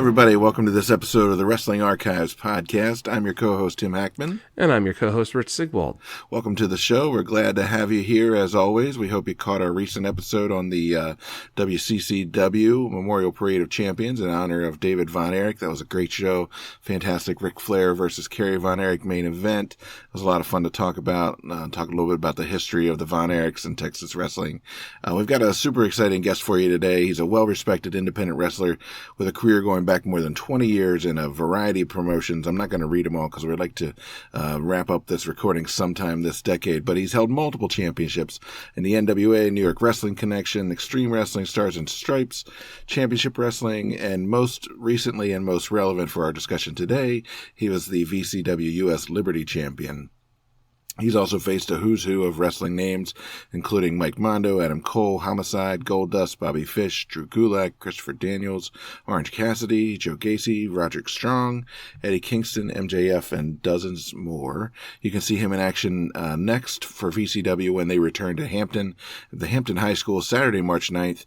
everybody. Welcome to this episode of the Wrestling Archives podcast. I'm your co-host, Tim Hackman. And I'm your co-host, Rich Sigwald. Welcome to the show. We're glad to have you here, as always. We hope you caught our recent episode on the WCCW Memorial Parade of Champions in honor of David Von Erich. That was a great show. Fantastic Ric Flair versus Kerry Von Erich main event. It was a lot of fun to talk about. Talk a little bit about the history of the Von Erichs in Texas wrestling. We've got a super exciting guest for you today. He's a well-respected independent wrestler with a career going back more than 20 years in a variety of promotions. I'm not going to read them all because we'd like to wrap up this recording sometime this decade, but he's held multiple championships in the NWA, New York Wrestling Connection, Extreme Wrestling, Stars and Stripes, Championship Wrestling, and most recently and most relevant for our discussion today, he was the VCW US Liberty Champion. He's also faced a who's who of wrestling names, including Mike Mondo, Adam Cole, Homicide, Goldust, Bobby Fish, Drew Gulak, Christopher Daniels, Orange Cassidy, Joe Gacy, Roderick Strong, Eddie Kingston, MJF, and dozens more. You can see him in action next for VCW when they return to Hampton, the Hampton High School, Saturday, March 9th,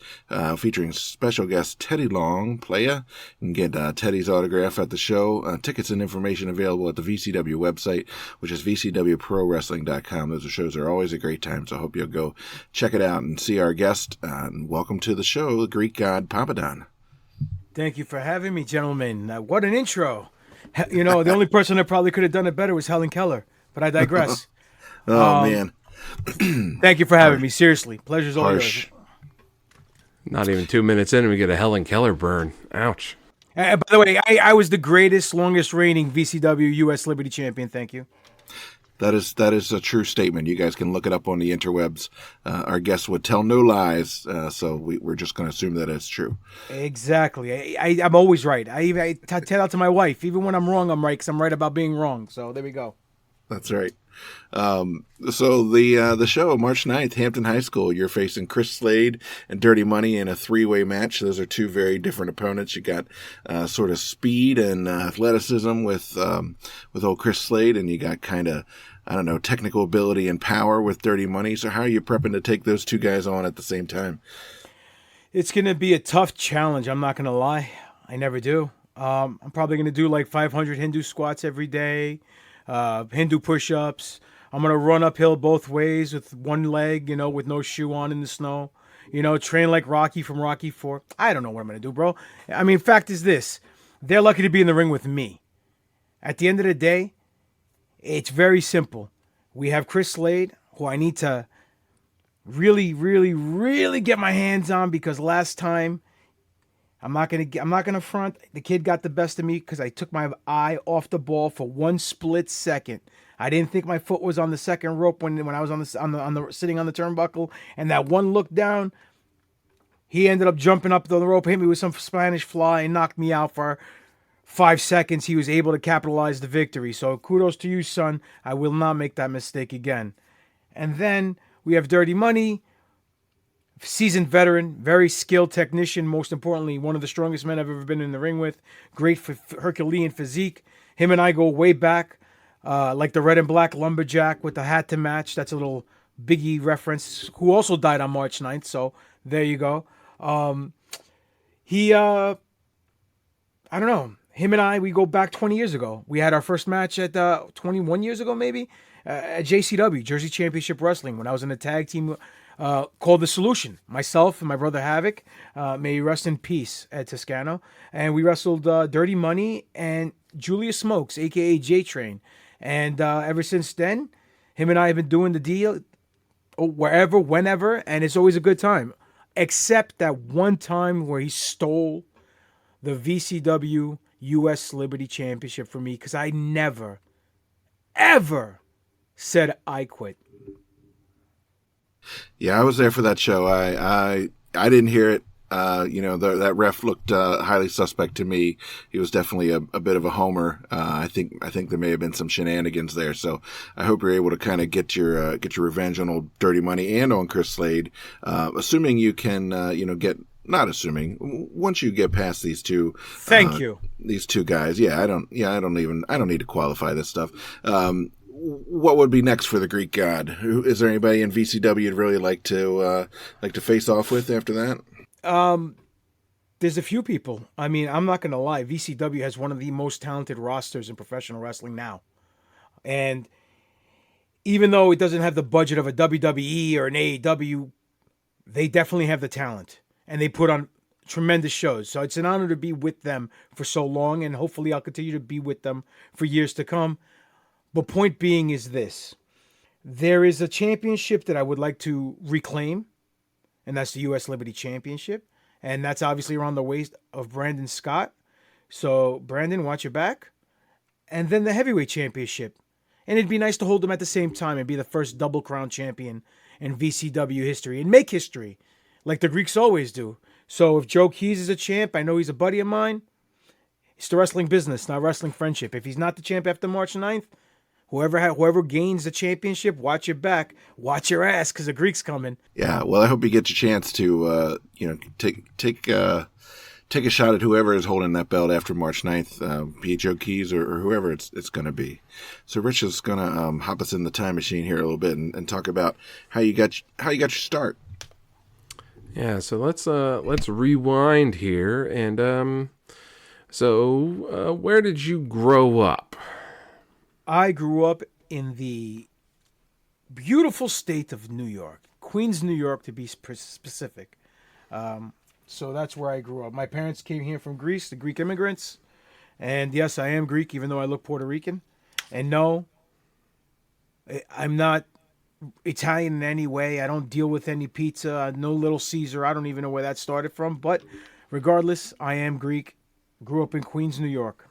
featuring special guest Teddy Long, Playa. You can get Teddy's autograph at the show. Tickets and information available at the VCW website, which is VCWProWrestling.com. Those shows are always a great time, so I hope you'll go check it out and see our guest. And welcome to the show, the Greek God Papadon. Thank you for having me, gentlemen. What an intro. You know, the only person that probably could have done it better was Helen Keller, but I digress. Man. Thank you for having me. Seriously. Pleasure's all yours. Not even 2 minutes in and we get a Helen Keller burn. Ouch. By the way, I was the greatest, longest reigning VCW US Liberty Champion. Thank you. That is a true statement. You guys can look it up on the interwebs. Our guests would tell no lies, so we're just going to assume that it's true. Exactly. I'm always right. I tell that to my wife. Even when I'm wrong, I'm right, because I'm right about being wrong. So there we go. That's right. So the show, March 9th, Hampton High School, you're facing Chris Slade and Dirty Money in a three-way match. Those are two very different opponents. You got sort of speed and athleticism with old Chris Slade, and you got kind of, I don't know, technical ability and power with Dirty Money. So how are you prepping to take those two guys on at the same time? It's going to be a tough challenge. I'm not going to lie. I never do. I'm probably going to do like 500 Hindu squats every day. Hindu push-ups. I'm going to run uphill both ways with one leg, with no shoe on in the snow. Train like Rocky from Rocky 4. I don't know what I'm going to do, bro. I mean, fact is this. They're lucky to be in the ring with me. At the end of the day, it's very simple. We have Chris Slade, who I need to really, really, really get my hands on, because last time, I'm not gonna front. The kid got the best of me because I took my eye off the ball for one split second. I didn't think my foot was on the second rope when I was on the sitting on the turnbuckle, and that one look down, he ended up jumping up the rope, hit me with some Spanish fly, and knocked me out for 5 seconds. He was able to capitalize the victory. So kudos to you, son. I will not make that mistake again. And then we have Dirty Money. Seasoned veteran, very skilled technician, most importantly, one of the strongest men I've ever been in the ring with. Great Herculean physique. Him and I go way back, like the red and black lumberjack with the hat to match. That's a little Biggie reference, who also died on March 9th, so there you go. I don't know. Him and I, we go back 20 years ago. We had our first match at 21 years ago, maybe, at JCW, Jersey Championship Wrestling, when I was in a tag team called The Solution. Myself and my brother Havoc, may he rest in peace, at Toscano. And we wrestled Dirty Money and Julius Smokes, a.k.a. J-Train. And ever since then, him and I have been doing the deal wherever, whenever, and it's always a good time. Except that one time where he stole the VCW US Liberty Championship from me, because I never, ever said I quit. Yeah, I was there for that show. I didn't hear it. That ref looked highly suspect to me. He was definitely a bit of a homer. I think there may have been some shenanigans there. So I hope you're able to kind of get your revenge on old Dirty Money and on Chris Slade. Assuming you can, not assuming, once you get past these two. Thank you. These two guys. I don't need to qualify this stuff. What would be next for the Greek God? Is there anybody in VCW you'd really like to face off with after that? There's a few people. I mean, I'm not going to lie. VCW has one of the most talented rosters in professional wrestling now. And even though it doesn't have the budget of a WWE or an AEW, they definitely have the talent. And they put on tremendous shows. So it's an honor to be with them for so long. And hopefully I'll continue to be with them for years to come. But point being is this. There is a championship that I would like to reclaim. And that's the U.S. Liberty Championship. And that's obviously around the waist of Brandon Scott. So, Brandon, watch your back. And then the Heavyweight Championship. And it'd be nice to hold them at the same time and be the first double crown champion in VCW history and make history like the Greeks always do. So, if Joe Keys is a champ, I know he's a buddy of mine. It's the wrestling business, not wrestling friendship. If he's not the champ after March 9th, whoever gains the championship, watch your back, watch your ass, because the Greek's coming. Yeah, well, I hope you get your chance to, take a shot at whoever is holding that belt after March 9th, be it Joe Keys or whoever it's going to be. So Rich is going to hop us in the time machine here a little bit and talk about how you got your start. Yeah, so let's rewind here, and where did you grow up? I grew up in the beautiful state of New York, Queens, New York, to be specific. So that's where I grew up. My parents came here from Greece, the Greek immigrants. And yes, I am Greek, even though I look Puerto Rican. And no, I'm not Italian in any way. I don't deal with any pizza, no Little Caesar. I don't even know where that started from. But regardless, I am Greek. Grew up in Queens, New York.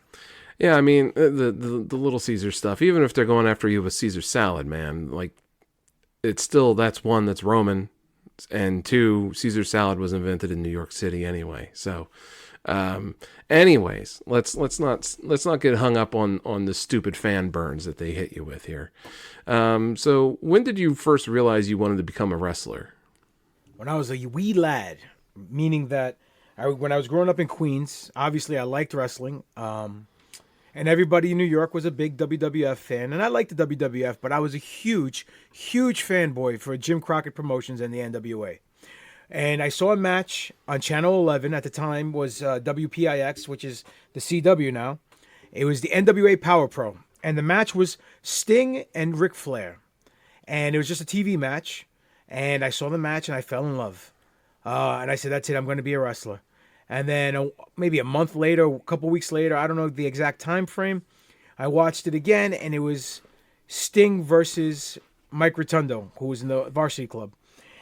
Yeah, I mean, the Little Caesar stuff, even if they're going after you with Caesar salad, man, like, it's still, that's one, that's Roman, and two, Caesar salad was invented in New York City anyway. So, anyways, let's not get hung up on the stupid fan burns that they hit you with here. So when did you first realize you wanted to become a wrestler? When I was a wee lad, meaning that when I was growing up in Queens, obviously I liked wrestling. And everybody in New York was a big WWF fan. And I liked the WWF, but I was a huge, huge fanboy for Jim Crockett Promotions and the NWA. And I saw a match on Channel 11 at the time was WPIX, which is the CW now. It was the NWA Power Pro. And the match was Sting and Ric Flair. And it was just a TV match. And I saw the match and I fell in love. And I said, that's it, I'm going to be a wrestler. And then maybe a month later, a couple weeks later, I don't know the exact time frame, I watched it again, and it was Sting versus Mike Rotundo, who was in the Varsity Club.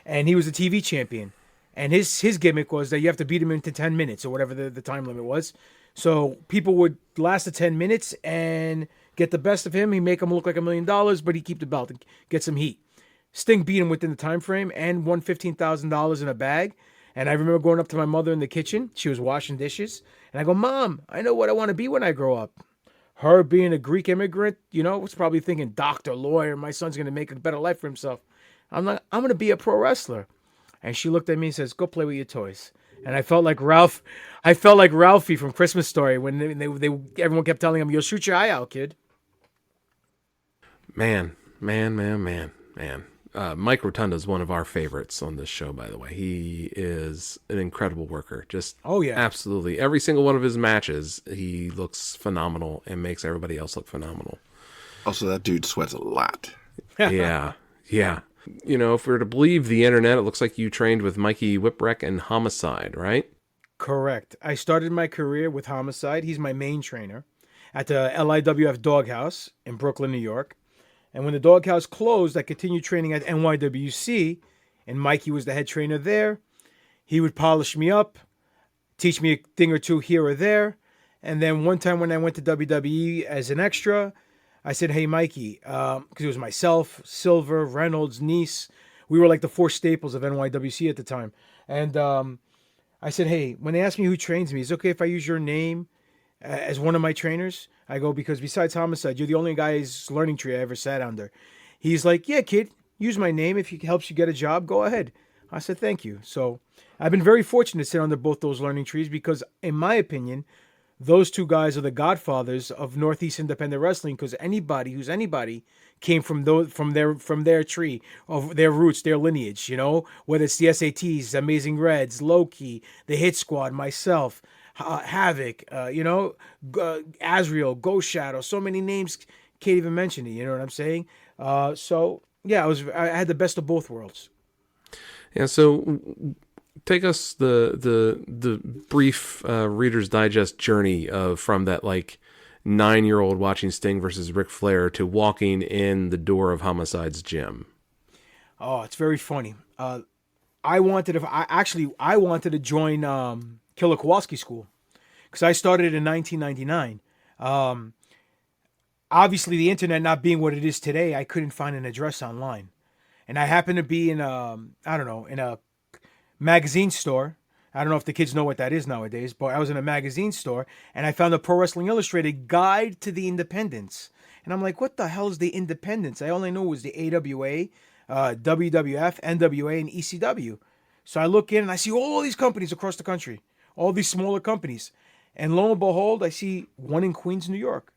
And he was the TV champion. And his gimmick was that you have to beat him into 10 minutes or whatever the time limit was. So people would last the 10 minutes and get the best of him. He'd make him look like $1 million, but he'd keep the belt and get some heat. Sting beat him within the time frame and won $15,000 in a bag. And I remember going up to my mother in the kitchen. She was washing dishes. And I go, Mom, I know what I want to be when I grow up. Her being a Greek immigrant, was probably thinking doctor, lawyer. My son's going to make a better life for himself. I'm going to be a pro wrestler. And she looked at me and says, go play with your toys. And I felt like Ralph. I felt like Ralphie from Christmas Story when everyone kept telling him, you'll shoot your eye out, kid. Man. Mike Rotundo is one of our favorites on this show, by the way. He is an incredible worker. Just, oh yeah, absolutely. Every single one of his matches, he looks phenomenal and makes everybody else look phenomenal. Also, that dude sweats a lot. Yeah. If we're to believe the internet, it looks like you trained with Mikey Whipwreck and Homicide, right? Correct. I started my career with Homicide. He's my main trainer at the LIWF Doghouse in Brooklyn, New York. And when the Doghouse closed, I continued training at NYWC, and Mikey was the head trainer there. He would polish me up, teach me a thing or two here or there. And then one time when I went to WWE as an extra, I said, hey, Mikey, because it was myself, Silver, Reynolds, Nice. We were like the four staples of NYWC at the time. And I said, hey, when they ask me who trains me, is it okay if I use your name as one of my trainers? I go, because besides Homicide, you're the only guy's learning tree I ever sat under. He's like, yeah, kid, use my name. If it helps you get a job, go ahead. I said, thank you. So I've been very fortunate to sit under both those learning trees because, in my opinion, those two guys are the godfathers of Northeast independent wrestling, because anybody came from their tree of their roots, their lineage. Whether it's the SATs, Amazing Reds, Loki, the Hit Squad, myself, Havoc, Azrael, Ghost Shadow. So many names, can't even mention it. You know what I'm saying? So yeah, I had the best of both worlds. Yeah. So take us the brief Reader's Digest journey from that 9-year-old watching Sting versus Ric Flair to walking in the door of Homicide's gym. Oh, it's very funny. I wanted to join Killer Kowalski School, because I started in 1999. Obviously, the internet not being what it is today, I couldn't find an address online, and I happened to be in a magazine store. I don't know if the kids know what that is nowadays, but I was in a magazine store and I found a Pro Wrestling Illustrated Guide to the Independents. And I'm like, what the hell is the Independents? I only knew it was the AWA, WWF, NWA, and ECW. So I look in and I see all these companies across the country, all these smaller companies. And lo and behold, I see one in Queens, New York.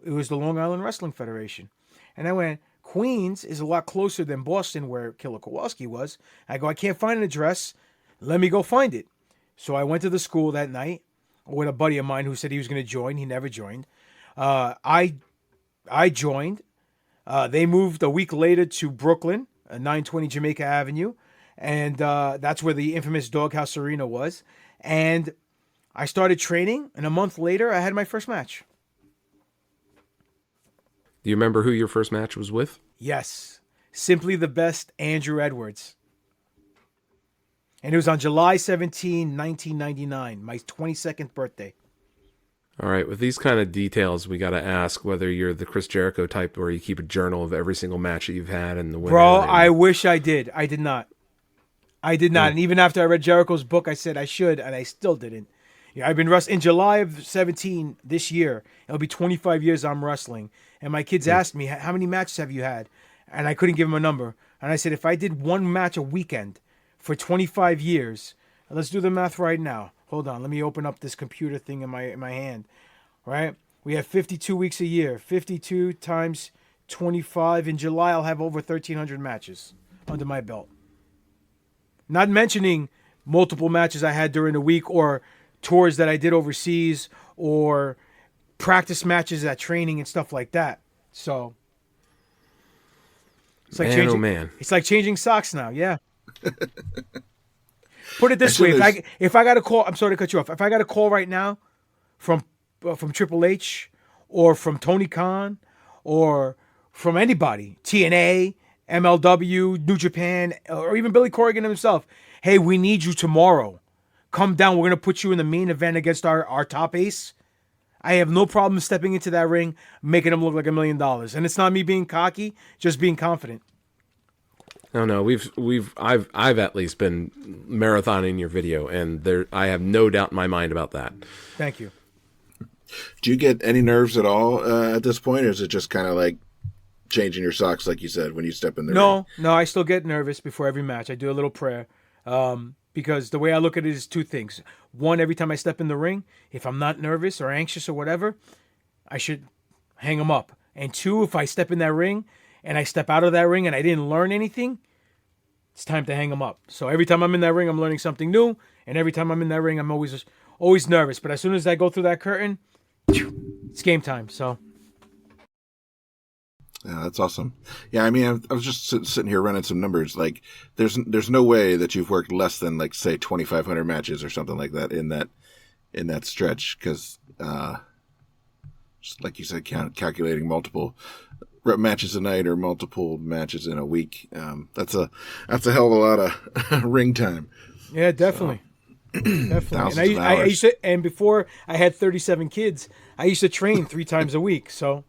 It was the Long Island Wrestling Federation. And I went, Queens is a lot closer than Boston, where Killer Kowalski was. I go, I can't find an address. Let me go find it. So I went to the school that night with a buddy of mine who said he was going to join. He never joined. I joined. They moved a week later to Brooklyn, 920 Jamaica Avenue. And that's where the infamous Doghouse Arena was. And I started training, and a month later, I had my first match. Do you remember who your first match was with? Yes. Simply the Best, Andrew Edwards. And it was on July 17, 1999, my 22nd birthday. All right. With these kind of details, we got to ask whether you're the Chris Jericho type where you keep a journal of every single match that you've had and the winner. Bro, I wish I did. I did not. And even after I read Jericho's book, I said I should, and I still didn't. Yeah, I've been wrestling in July of 17 this year. It'll be 25 years I'm wrestling. And my kids asked me, how many matches have you had? And I couldn't give them a number. And I said, if I did one match a weekend for 25 years, let's do the math right now. Hold on, let me open up this computer thing in my hand. Right? We have 52 weeks a year. 52 times 25. In July, I'll have over 1,300 matches under my belt. Not mentioning multiple matches I had during the week, or tours that I did overseas, or practice matches at training and stuff like that. So it's like it's like changing socks now. Yeah. Put it this way: if I got a call, I'm sorry to cut you off. If I got a call right now from Triple H, or from Tony Khan, or from anybody, TNA, MLW, New Japan, or even Billy Corrigan himself, hey, we need you tomorrow. Come down. We're going to put you in the main event against our top ace. I have no problem stepping into that ring, making him look like $1 million. And it's not me being cocky, just being confident. No, I've at least been marathoning your video, and I have no doubt in my mind about that. Thank you. Do you get any nerves at all at this point, or is it just kind of like changing your socks, like you said, when you step in the ring? No, I still get nervous before every match. I do a little prayer. Because the way I look at it is two things. One, every time I step in the ring, if I'm not nervous or anxious or whatever, I should hang them up. And two, if I step in that ring and I step out of that ring and I didn't learn anything, it's time to hang them up. So every time I'm in that ring, I'm learning something new. And every time I'm in that ring, I'm always nervous. But as soon as I go through that curtain, it's game time. So. Yeah, that's awesome. Yeah, I mean, I was just sitting here running some numbers. Like, there's no way that you've worked less than, like, say, 2,500 matches or something like that in that stretch. Because, just like you said, calculating multiple matches a night or multiple matches in a week. That's a hell of a lot of ring time. Yeah, definitely. So, definitely. And I used to, and before I had 37 kids, I used to train 3 times a week. So.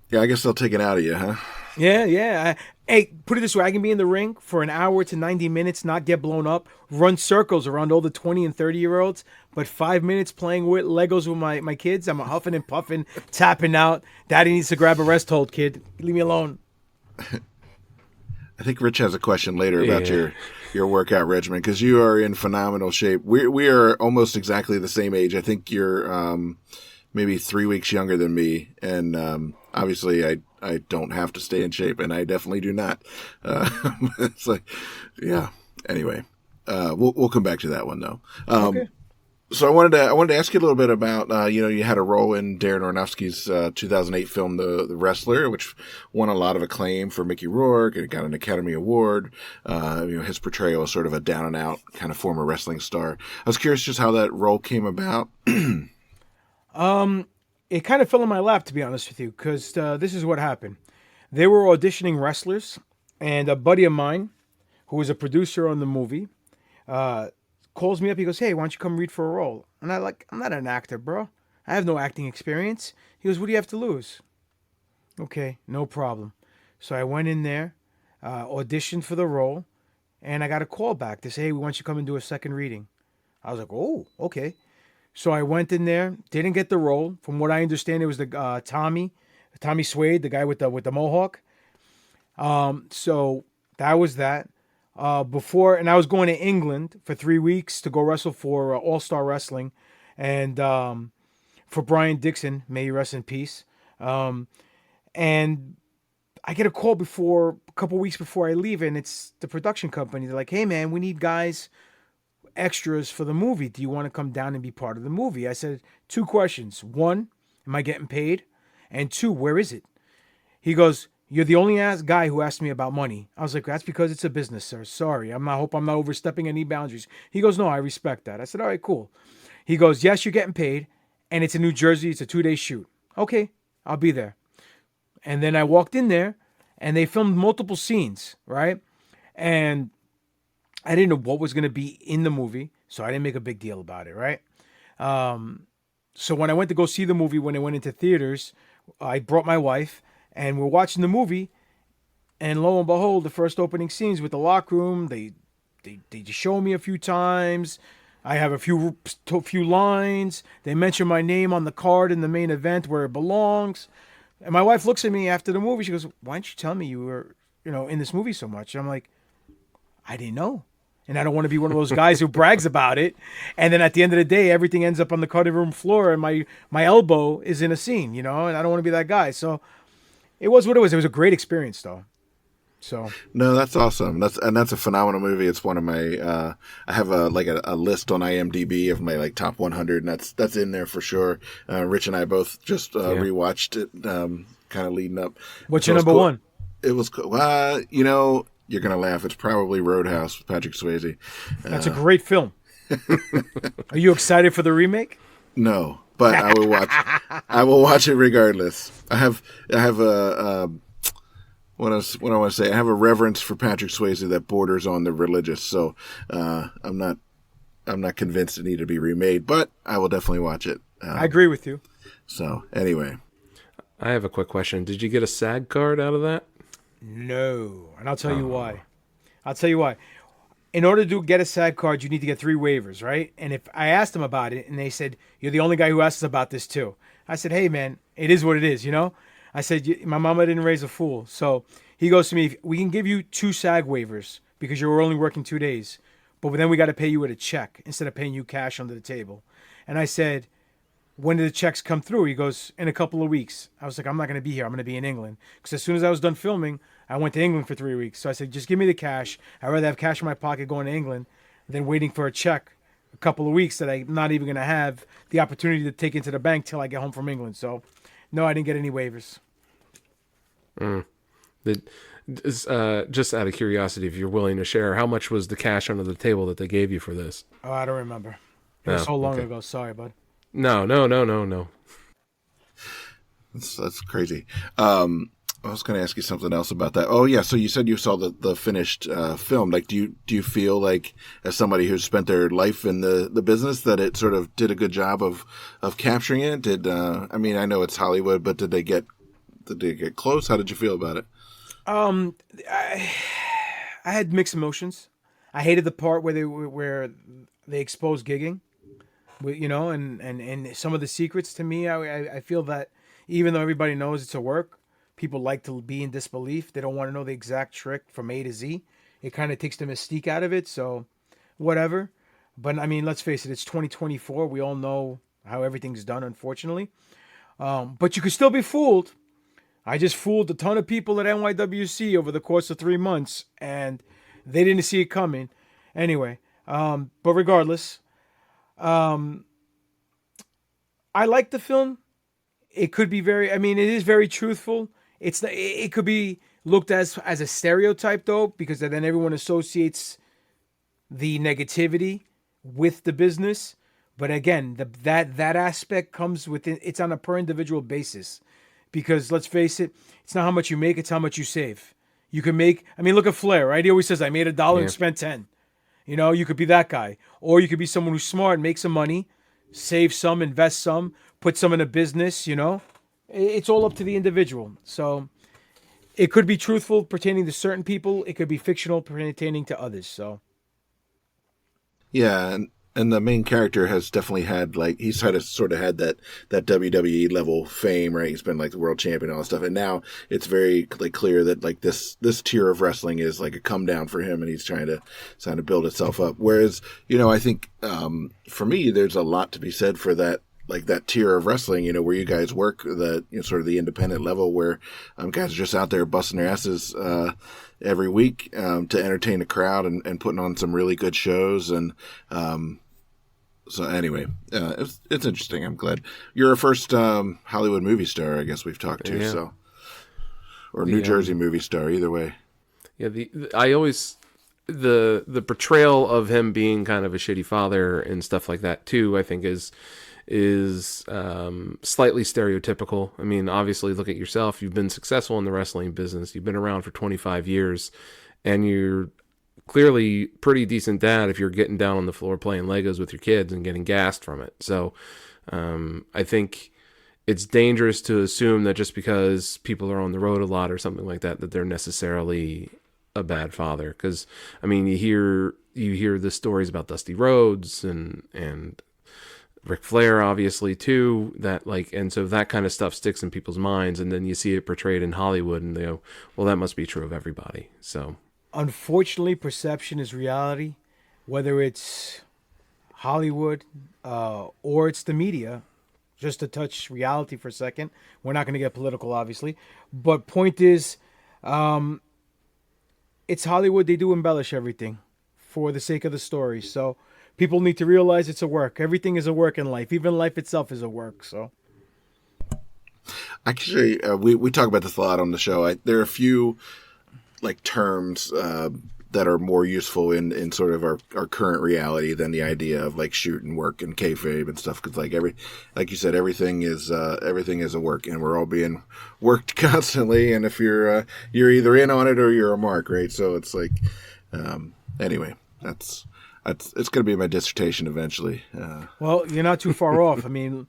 Yeah, I guess they'll take it out of you, huh? Yeah. Hey, put it this way. I can be in the ring for an hour to 90 minutes, not get blown up, run circles around all the 20 and 30-year-olds, but 5 minutes playing with Legos with my kids, I'm huffing and puffing, tapping out. Daddy needs to grab a rest hold, kid. Leave me alone. I think Rich has a question later about Yeah. your workout regimen because you are in phenomenal shape. We are almost exactly the same age. I think you're maybe 3 weeks younger than me, and obviously I don't have to stay in shape, and I definitely do not. It's like, yeah. Anyway, we'll come back to that one though. Okay. So I wanted to ask you a little bit about you had a role in Darren Aronofsky's 2008 film The Wrestler, which won a lot of acclaim for Mickey Rourke, and it got an Academy Award. His portrayal was sort of a down and out kind of former wrestling star. I was curious just how that role came about. It kind of fell in my lap, to be honest with you, because this is what happened. They were auditioning wrestlers, and a buddy of mine, who was a producer on the movie, calls me up. He goes, "Hey, why don't you come read for a role?" And I'm not an actor, bro. I have no acting experience. He goes, "What do you have to lose?" Okay, no problem. So I went in there, auditioned for the role, and I got a call back to say, "Hey, we want you to come and do a second reading." I was like, "Oh, okay." So I went in there, didn't get the role. From what I understand, it was the Tommy Suede, the guy with the mohawk. So that was that. And I was going to England for 3 weeks to go wrestle for All Star Wrestling, and for Brian Dixon, may he rest in peace. And I get a call a couple weeks before I leave, and it's the production company. They're like, "Hey man, we need guys, extras for the movie. Do you want to come down and be part of the movie?" I said, 2 questions. One, am I getting paid? And two, where is it? He goes, "You're the only guy who asked me about money." I was like, "That's because it's a business, sir. Sorry. Hope I'm not overstepping any boundaries." He goes, "No, I respect that." I said, "All right, cool." He goes, "Yes, you're getting paid. And it's in New Jersey. It's a 2-day shoot." Okay, I'll be there. And then I walked in there and they filmed multiple scenes, right? And I didn't know what was going to be in the movie, so I didn't make a big deal about it, right? So when I went to go see the movie, when it went into theaters, I brought my wife, and we're watching the movie, and lo and behold, the first opening scenes with the locker room, they just show me a few times. I have a few lines. They mention my name on the card in the main event where it belongs. And my wife looks at me after the movie. She goes, "Why didn't you tell me you were, in this movie so much?" And I'm like, "I didn't know." And I don't want to be one of those guys who brags about it. And then at the end of the day, everything ends up on the cutting room floor and my elbow is in a scene, and I don't want to be that guy. So it was what it was. It was a great experience, though. So No, that's awesome. That's a phenomenal movie. It's one of my. I have a list on IMDb of my top 100, and that's in there for sure. Rich and I both just rewatched it, kind of leading up. What's So your it was number cool. one? It was cool. You're gonna laugh. It's probably Roadhouse with Patrick Swayze. That's a great film. Are you excited for the remake? No, but I will watch. I will watch it regardless. I have a. What I want to say, I have a reverence for Patrick Swayze that borders on the religious. So I'm not convinced it needed to be remade, but I will definitely watch it. I agree with you. So anyway, I have a quick question. Did you get a SAG card out of that? No, and I'll tell you why. I'll tell you why. In order to get a SAG card, you need to get 3 waivers, right? And if I asked them about it, and they said, "You're the only guy who asked us about this too," I said, "Hey man, it is what it is, I said, "My mama didn't raise a fool." So he goes to me, "We can give you 2 SAG waivers because you were only working 2 days, but then we got to pay you with a check instead of paying you cash under the table." And I said, "When did the checks come through?" He goes, "In a couple of weeks." I was like, "I'm not going to be here. I'm going to be in England." Because as soon as I was done filming, I went to England for 3 weeks. So I said, "Just give me the cash. I'd rather have cash in my pocket going to England than waiting for a check a couple of weeks that I'm not even going to have the opportunity to take into the bank till I get home from England." So no, I didn't get any waivers. Just out of curiosity, if you're willing to share, how much was the cash under the table that they gave you for this? Oh, I don't remember. It was so long okay. ago. Sorry, bud. No. that's crazy. I was going to ask you something else about that. Oh yeah, so you said you saw the finished film. Do you feel like, as somebody who's spent their life in the business, that it sort of did a good job of capturing it? I know it's Hollywood, but did they get close? How did you feel about it? I had mixed emotions. I hated the part where they exposed gigging, and some of the secrets to me. I feel that even though everybody knows it's a work, People like to be in disbelief. They don't want to know the exact trick from A to Z. It kind of takes the mystique out of it. So, whatever. But I mean, let's face it. It's 2024. We all know how everything's done, unfortunately. But you could still be fooled. I just fooled a ton of people at NYWC over the course of 3 months, and they didn't see it coming. Anyway, but regardless, I like the film. It could be very. I mean, it is very truthful. It could be looked as a stereotype though, because then everyone associates the negativity with the business. But again, that aspect comes within. It's on a per individual basis, because let's face it, it's not how much you make; it's how much you save. You can make. I mean, look at Flair, right? He always says, "I made $1 and spent 10." You know, you could be that guy, or you could be someone who's smart and make some money, save some, invest some, put some in a business. You know, it's all up to the individual. So it could be truthful pertaining to certain people. It could be fictional pertaining to others. So Yeah, and the main character has definitely had like he's had sort of had that WWE level fame, right? He's been like the world champion and all that stuff, and now it's very like clear that like this tier of wrestling is like a come down for him, and he's trying to build itself up. Whereas I think for me, there's a lot to be said for that. Like that tier of wrestling, where you guys work, sort of the independent level, where guys are just out there busting their asses every week to entertain the crowd and putting on some really good shows. And so anyway, it's interesting. I'm glad you're a first Hollywood movie star. I guess we've talked to, so or New Jersey movie star, either way. Yeah, I always the portrayal of him being kind of a shitty father and stuff like that too, I think is slightly stereotypical. I mean, obviously, look at yourself. You've been successful in the wrestling business. You've been around for 25 years, and you're clearly pretty decent dad if you're getting down on the floor playing Legos with your kids and getting gassed from it. So I think it's dangerous to assume that just because people are on the road a lot or something like that, that they're necessarily a bad father. Because, I mean, you hear the stories about Dusty Rhodes and Ric Flair, obviously, too, and so that kind of stuff sticks in people's minds, and then you see it portrayed in Hollywood, and they go, well, that must be true of everybody. So, unfortunately, perception is reality, whether it's Hollywood or it's the media. Just to touch reality for a second, we're not going to get political, obviously, but point is, it's Hollywood. They do embellish everything for the sake of the story, so people need to realize it's a work. Everything is a work in life. Even life itself is a work. So, actually, we talk about this a lot on the show. There are a few like terms that are more useful in sort of our current reality than the idea of like shoot and work and kayfabe and stuff. Because like you said, everything is a work, and we're all being worked constantly. And if you're either in on it or you're a mark, right? So it's like anyway, it's going to be my dissertation eventually. Well, you're not too far off. I mean,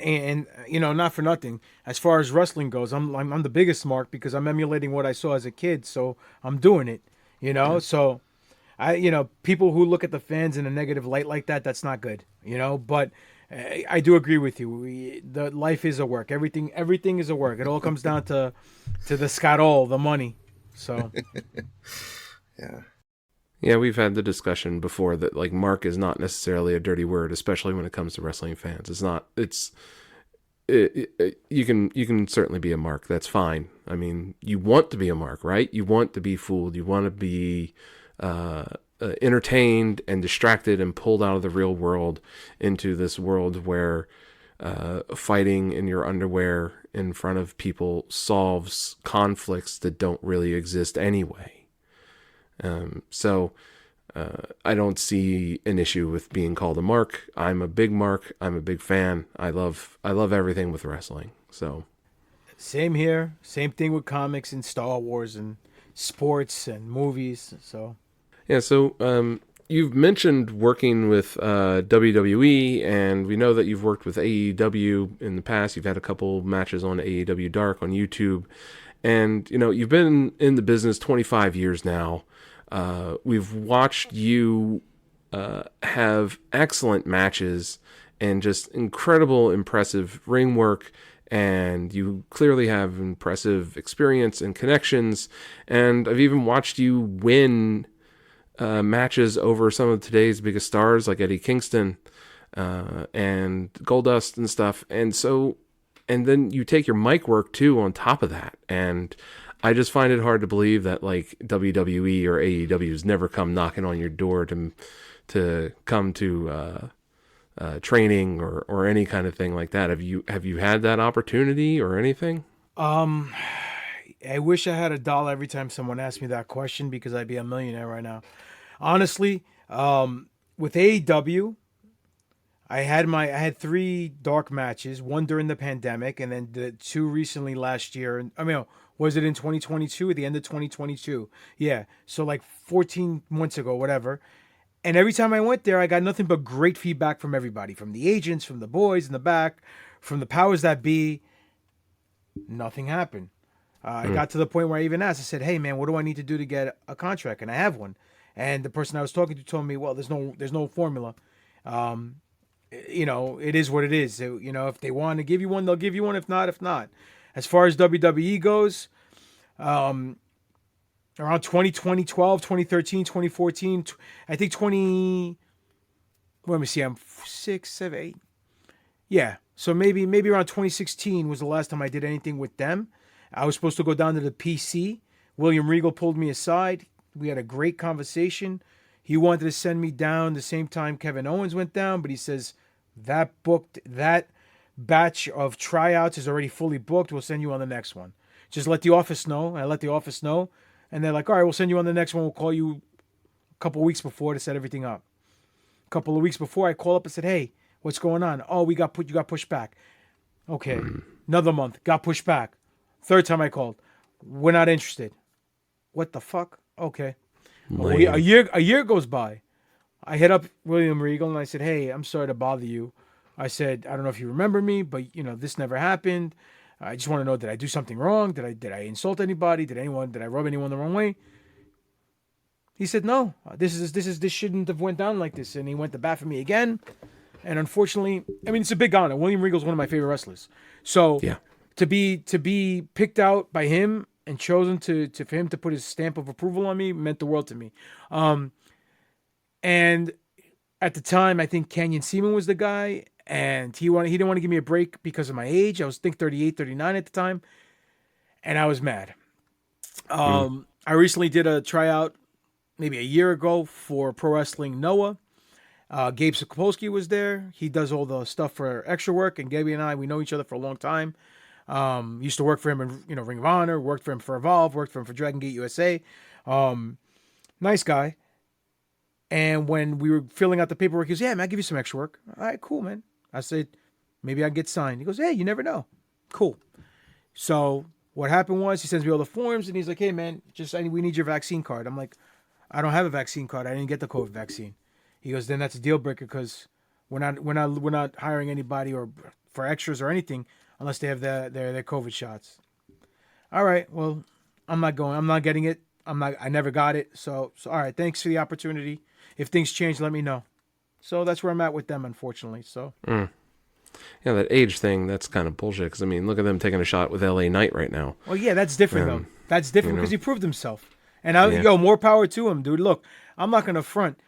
and not for nothing. As far as wrestling goes, I'm the biggest mark because I'm emulating what I saw as a kid, so I'm doing it. So people who look at the fans in a negative light like that, that's not good. But I do agree with you. The life is a work. Everything is a work. It all comes down to the scatol, the money. So yeah. Yeah, we've had the discussion before that like mark is not necessarily a dirty word, especially when it comes to wrestling fans. It's not. You can certainly be a mark. That's fine. I mean, you want to be a mark, right? You want to be fooled. You want to be entertained and distracted and pulled out of the real world into this world where fighting in your underwear in front of people solves conflicts that don't really exist anyway. So I don't see an issue with being called a mark. I'm a big mark. I'm a big fan. I love everything with wrestling. So same here. Same thing with comics and Star Wars and sports and movies. So yeah. So you've mentioned working with WWE, and we know that you've worked with AEW in the past. You've had a couple matches on AEW Dark on YouTube, and you've been in the business 25 years now. We've watched you have excellent matches and just incredible, impressive ring work and you clearly have impressive experience and connections. And I've even watched you win matches over some of today's biggest stars like Eddie Kingston and Goldust and stuff. And then you take your mic work too on top of that. And I just find it hard to believe that like WWE or AEW's never come knocking on your door to come to training or any kind of thing like that. Have you had that opportunity or anything? I wish I had $1 every time someone asked me that question, because I'd be a millionaire right now. Honestly, with AEW, I had 3 dark matches, one during the pandemic, and then the 2 recently last year. I mean, was it in 2022, at the end of 2022? Yeah, so like 14 months ago, whatever. And every time I went there, I got nothing but great feedback from everybody, from the agents, from the boys in the back, from the powers that be. Nothing happened. I got to the point where I even asked, I said, hey man, what do I need to do to get a contract? And I have one. And the person I was talking to told me, well, there's no formula. It is what it is. So, if they want to give you one, they'll give you one. If not, if not. As far as WWE goes, around 2012, 2013, 2014, I think let me see, I'm 6, 7, 8. Yeah. So maybe around 2016 was the last time I did anything with them. I was supposed to go down to the PC. William Regal pulled me aside. We had a great conversation. He wanted to send me down the same time Kevin Owens went down, but he says that batch of tryouts is already fully booked. We'll send you on the next one. Just let the office know. I let the office know, and they're like, all right, we'll send you on the next one. We'll call you a couple of weeks before to set everything up. A couple of weeks before, I call up and said, hey, what's going on? Oh, you got pushed back. Okay. Another month, got pushed back. Third time I called, we're not interested. What the fuck? Okay. A year goes by. I hit up William Regal and I said, hey, I'm sorry to bother you. I said, I don't know if you remember me, but this never happened. I just want to know, did I do something wrong? Did I insult anybody? Did I rub anyone the wrong way? He said, no, this shouldn't have went down like this. And he went to bat for me again. And unfortunately, I mean, it's a big honor. William Regal's one of my favorite wrestlers. So yeah. To be picked out by him and chosen for him to put his stamp of approval on me meant the world to me. And at the time, I think Canyon Seaman was the guy, and he didn't want to give me a break because of my age. I was 38, 39 at the time, and I was mad. I recently did a tryout maybe a year ago for Pro Wrestling Noah. Gabe Sokopolsky was there. He does all the stuff for Extra Work, and Gabe and I, we know each other for a long time. Used to work for him in Ring of Honor, worked for him for Evolve, worked for him for Dragon Gate USA. Nice guy. And when we were filling out the paperwork, he goes, yeah, man, I'll give you some extra work. All right, cool, man. I said, maybe I'll get signed. He goes, hey, you never know. Cool. So what happened was he sends me all the forms, and he's like, hey, man, we need your vaccine card. I'm like, I don't have a vaccine card. I didn't get the COVID vaccine. He goes, then that's a deal breaker, because we're not hiring anybody or for extras or anything unless they have their COVID shots. All right, well, I'm not getting it. I never got it. So all right, thanks for the opportunity. If things change, let me know. So that's where I'm at with them, unfortunately. So yeah, that age thing, that's kind of bullshit. Because I mean, look at them taking a shot with LA Knight right now. Well, yeah, that's different though. That's different because he proved himself. And more power to him, dude. Look, I'm not gonna front.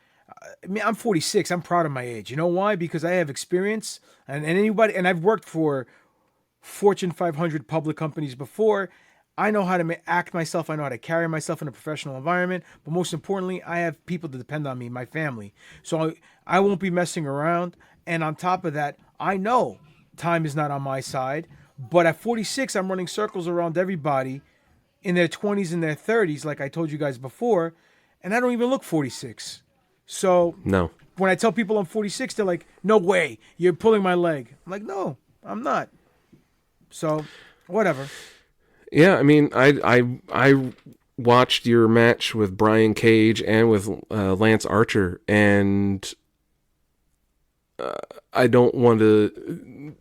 I mean, I'm 46. I'm proud of my age. You know why? Because I have experience, and I've worked for Fortune 500 public companies before. I know how to act myself. I know how to carry myself in a professional environment. But most importantly, I have people that depend on me, my family. So I won't be messing around. And on top of that, I know time is not on my side. But at 46, I'm running circles around everybody in their 20s and their 30s, like I told you guys before. And I don't even look 46. So no. When I tell people I'm 46, they're like, no way, you're pulling my leg. I'm like, no, I'm not. So whatever. Yeah, I mean, I watched your match with Brian Cage and with Lance Archer, and I don't want to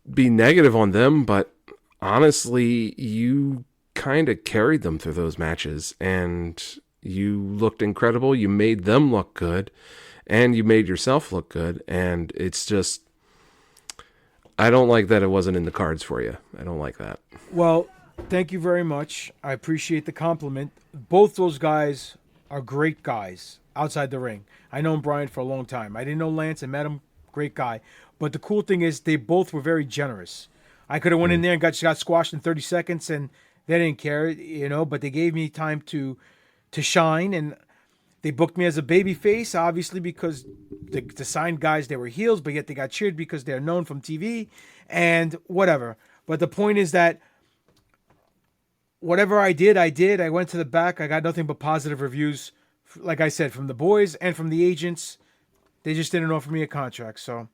be negative on them, but honestly, you kind of carried them through those matches, and you looked incredible. You made them look good, and you made yourself look good, and it's just... I don't like that it wasn't in the cards for you. I don't like that. Well, thank you very much. I appreciate the compliment. Both those guys are great guys outside the ring. I known Brian for a long time. I didn't know Lance. I met him. Great guy. But the cool thing is they both were very generous. I could have went in there and got squashed in 30 seconds, and they didn't care, but they gave me time to shine, and they booked me as a baby face, obviously, because the signed guys, they were heels, but yet they got cheered because they're known from TV and whatever. But the point is that whatever I did. I went to the back. I got nothing but positive reviews, like I said, from the boys and from the agents. They just didn't offer me a contract, so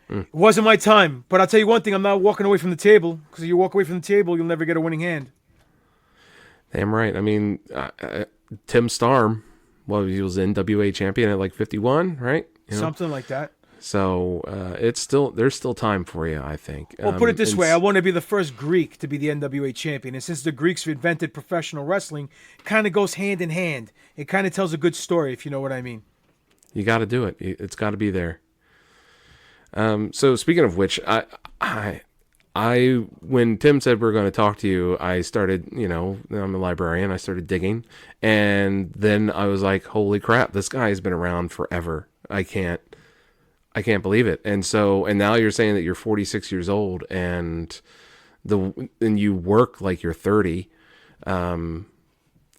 it wasn't my time. But I'll tell you one thing, I'm not walking away from the table, because if you walk away from the table, you'll never get a winning hand. Damn right. I mean, Tim Starm, he was NWA champion at like 51, right? Something like that. So there's still time for you, I think. Well, put it this way: I want to be the first Greek to be the NWA champion, and since the Greeks invented professional wrestling, it kind of goes hand in hand. It kind of tells a good story, if you know what I mean. You got to do it. It's got to be there. So speaking of which, I when Tim said we're going to talk to you, I started, I'm a librarian. I started digging, and then I was like, "Holy crap! This guy has been around forever. I can't believe it." And now you're saying that you're 46 years old, and you work like you're 30.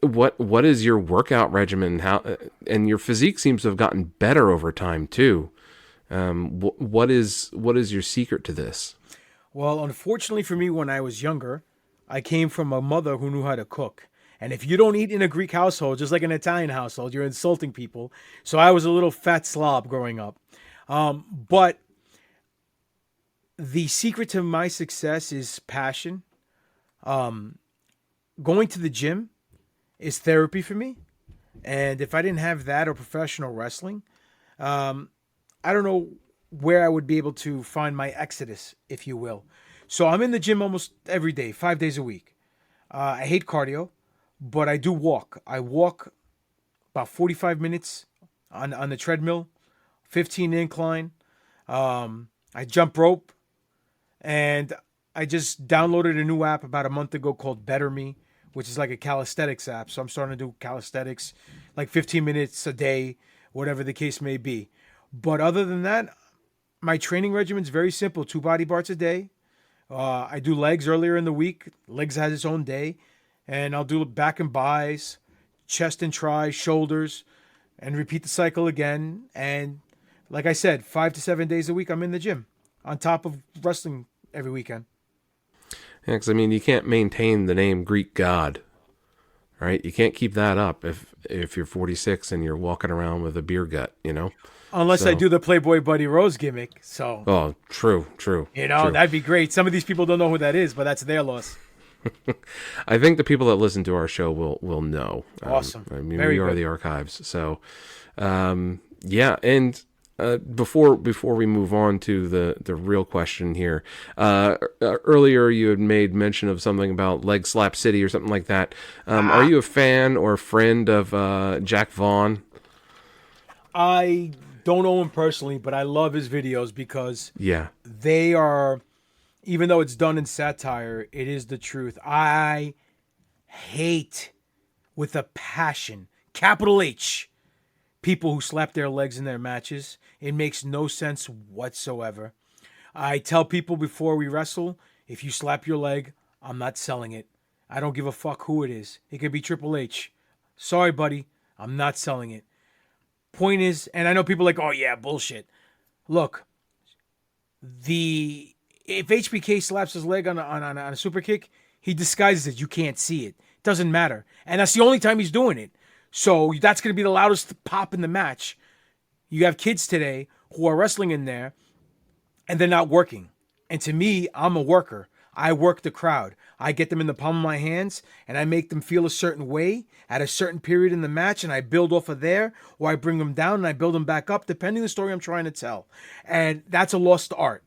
What is your workout regimen? And your physique seems to have gotten better over time too. What is your secret to this? Well, unfortunately for me, when I was younger, I came from a mother who knew how to cook. And if you don't eat in a Greek household, just like an Italian household, you're insulting people. So I was a little fat slob growing up. But the secret to my success is passion. Going to the gym is therapy for me. And if I didn't have that or professional wrestling, I don't know where I would be able to find my exodus, if you will. So I'm in the gym almost every day, 5 days a week. I hate cardio, but I do walk. I walk about 45 minutes on the treadmill, 15 incline. I jump rope, and I just downloaded a new app about a month ago called Better Me, which is like a calisthenics app. So I'm starting to do calisthenics, like 15 minutes a day, whatever the case may be. But other than that, my training regimen is very simple. 2 body parts a day. I do legs earlier in the week. Legs has its own day. And I'll do back and buys, chest and tries, shoulders, and repeat the cycle again. And like I said, 5 to 7 days a week, I'm in the gym on top of wrestling every weekend. Yeah, because you can't maintain the name Greek God, right? You can't keep that up if you're 46 and you're walking around with a beer gut, Unless I do the Playboy Buddy Rose gimmick. So. Oh, true. True. That'd be great. Some of these people don't know who that is, but that's their loss. I think the people that listen to our show will know. Awesome. We are the archives. So, yeah. And before we move on to the real question here, earlier you had made mention of something about Leg Slap City or something like that. Are you a fan or a friend of Jack Vaughn? I don't know him personally, but I love his videos because yeah, they are, even though it's done in satire, it is the truth. I hate with a passion, capital H, people who slap their legs in their matches. It makes no sense whatsoever. I tell people before we wrestle, if you slap your leg, I'm not selling it. I don't give a fuck who it is. It could be Triple H. Sorry, buddy, I'm not selling it. Point is, and I know people are like, oh yeah, bullshit. Look, if HBK slaps his leg on a super kick, he disguises it. You can't see it. Doesn't matter. And that's the only time he's doing it. So that's going to be the loudest pop in the match. You have kids today who are wrestling in there, and they're not working. And to me, I'm a worker. I work the crowd. I get them in the palm of my hands, and I make them feel a certain way at a certain period in the match, and I build off of there, or I bring them down and I build them back up, depending on the story I'm trying to tell. And that's a lost art.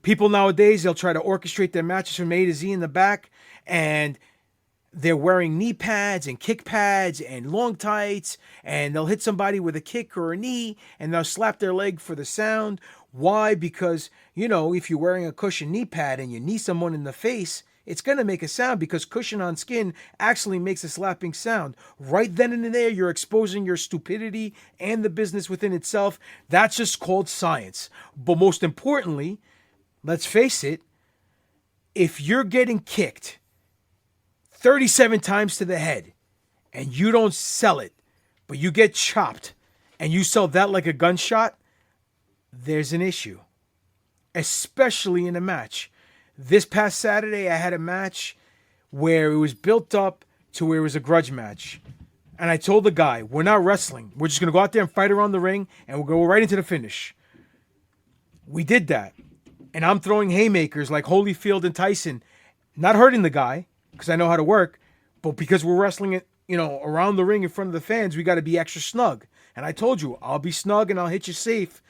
People nowadays, they'll try to orchestrate their matches from A to Z in the back, and they're wearing knee pads and kick pads and long tights, and they'll hit somebody with a kick or a knee, and they'll slap their leg for the sound, Why? Because, if you're wearing a cushion knee pad and you knee someone in the face, it's going to make a sound because cushion on skin actually makes a slapping sound. Right then and there, you're exposing your stupidity and the business within itself. That's just called science. But most importantly, let's face it, if you're getting kicked 37 times to the head and you don't sell it, but you get chopped and you sell that like a gunshot, there's an issue, especially in a match. This past Saturday, I had a match where it was built up to where it was a grudge match. And I told the guy, we're not wrestling. We're just going to go out there and fight around the ring, and we'll go right into the finish. We did that. And I'm throwing haymakers like Holyfield and Tyson, not hurting the guy, because I know how to work, but because we're wrestling it, around the ring in front of the fans, we got to be extra snug. And I told you, I'll be snug and I'll hit you safe.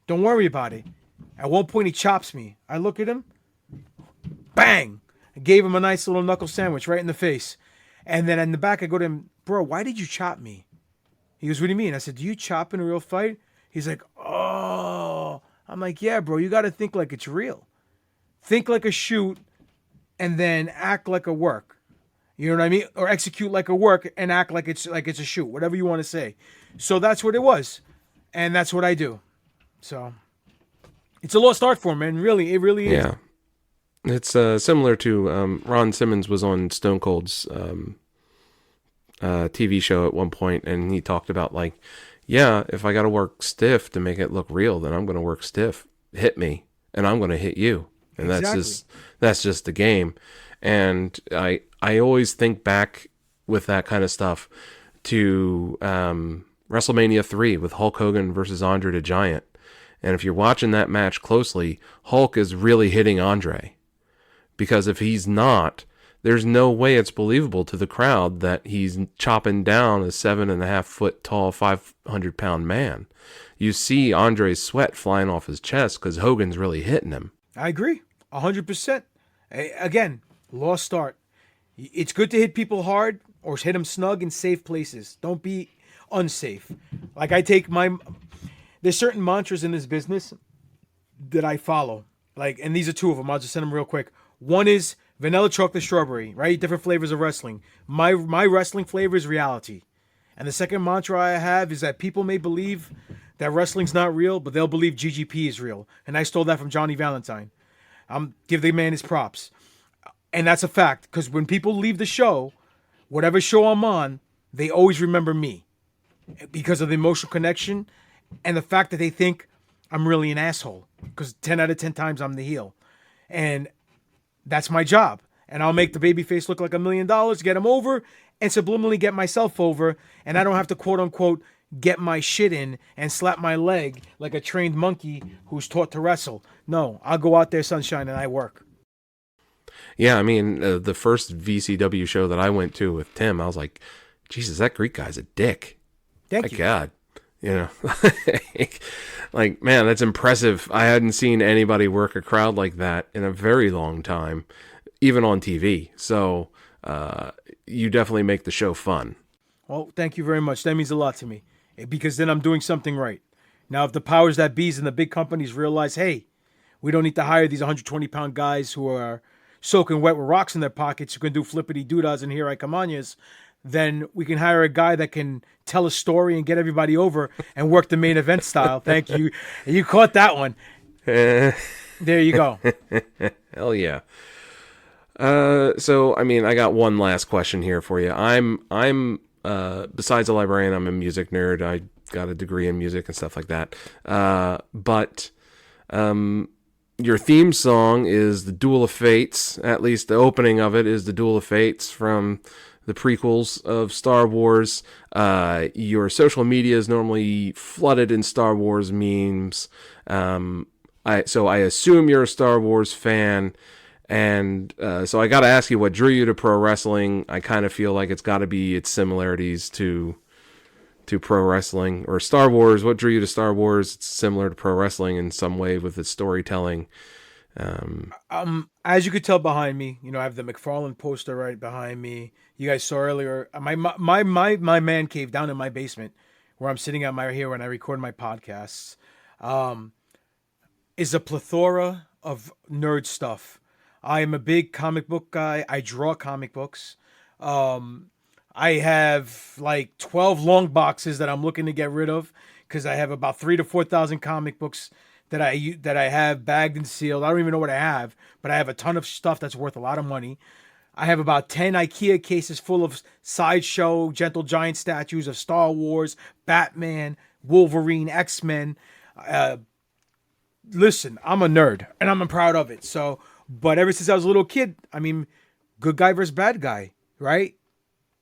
Don't worry about it. At one point, he chops me. I look at him. Bang! I gave him a nice little knuckle sandwich right in the face. And then in the back, I go to him, bro, why did you chop me? He goes, what do you mean? I said, do you chop in a real fight? He's like, oh. I'm like, yeah, bro, you got to think like it's real. Think like a shoot and then act like a work. You know what I mean? Or execute like a work and act like it's a shoot, whatever you want to say. So that's what it was. And that's what I do. So it's a lost art form, man. Really, it really is. Yeah. It's similar to Ron Simmons was on Stone Cold's TV show at one point, and he talked about if I got to work stiff to make it look real, then I'm going to work stiff. Hit me, and I'm going to hit you, and Exactly. that's just the game. And I always think back with that kind of stuff to WrestleMania 3 with Hulk Hogan versus Andre the Giant. And if you're watching that match closely, Hulk is really hitting Andre. Because if he's not, there's no way it's believable to the crowd that he's chopping down a 7.5 foot tall, 500-pound man. You see Andre's sweat flying off his chest because Hogan's really hitting him. I agree. 100%. Again, lost art. It's good to hit people hard or hit them snug in safe places. Don't be unsafe. Like there's certain mantras in this business that I follow. And these are two of them. I'll just send them real quick. One is vanilla, chocolate, strawberry, right? Different flavors of wrestling. My wrestling flavor is reality. And the second mantra I have is that people may believe that wrestling's not real, but they'll believe GGP is real. And I stole that from Johnny Valentine. Give the man his props. And that's a fact, because when people leave the show, whatever show I'm on, they always remember me because of the emotional connection and the fact that they think I'm really an asshole, because 10 out of 10 times I'm the heel. And that's my job. And I'll make the babyface look like $1 million, get him over, and subliminally get myself over. And I don't have to, quote unquote, get my shit in and slap my leg like a trained monkey who's taught to wrestle. No, I'll go out there, sunshine, and I work. Yeah, I mean, the first VCW show that I went to with Tim, I was like, Jesus, that Greek guy's a dick. Thank you. God. Man, that's impressive. I hadn't seen anybody work a crowd like that in a very long time, even on TV. So you definitely make the show fun. Well, thank you very much. That means a lot to me, because then I'm doing something right. Now, if the powers that be's and the big companies realize, hey, we don't need to hire these 120-pound guys who are soaking wet with rocks in their pockets who can do flippity doodads and here I come on yous, then we can hire a guy that can tell a story and get everybody over and work the main event style. Thank you. You caught that one. There you go. Hell yeah. So, I mean, I got one last question here for you. I'm besides a librarian, I'm a music nerd. I got a degree in music and stuff like that. But your theme song is the Duel of Fates. At least the opening of it is the Duel of Fates from the prequels of Star Wars. Your social media is normally flooded in Star Wars memes. So I assume you're a Star Wars fan. And so I got to ask you, what drew you to pro wrestling? I kind of feel like it's got to be its similarities to pro wrestling, or Star Wars. What drew you to Star Wars? It's similar to pro wrestling in some way with its storytelling. As you could tell behind me, I have the McFarlane poster right behind me. You guys saw earlier my man cave down in my basement where I'm sitting out here when I record my podcasts. is a plethora of nerd stuff. I am a big comic book guy. I draw comic books. I have like 12 long boxes that I'm looking to get rid of because I have about 3,000 to 4,000 comic books that I have bagged and sealed. I don't even know what I have, but I have a ton of stuff that's worth a lot of money. I have about 10 IKEA cases full of Sideshow, Gentle Giant statues of Star Wars, Batman, Wolverine, X-Men. Listen, I'm a nerd, and I'm proud of it. So, but ever since I was a little kid, I mean, good guy versus bad guy, right?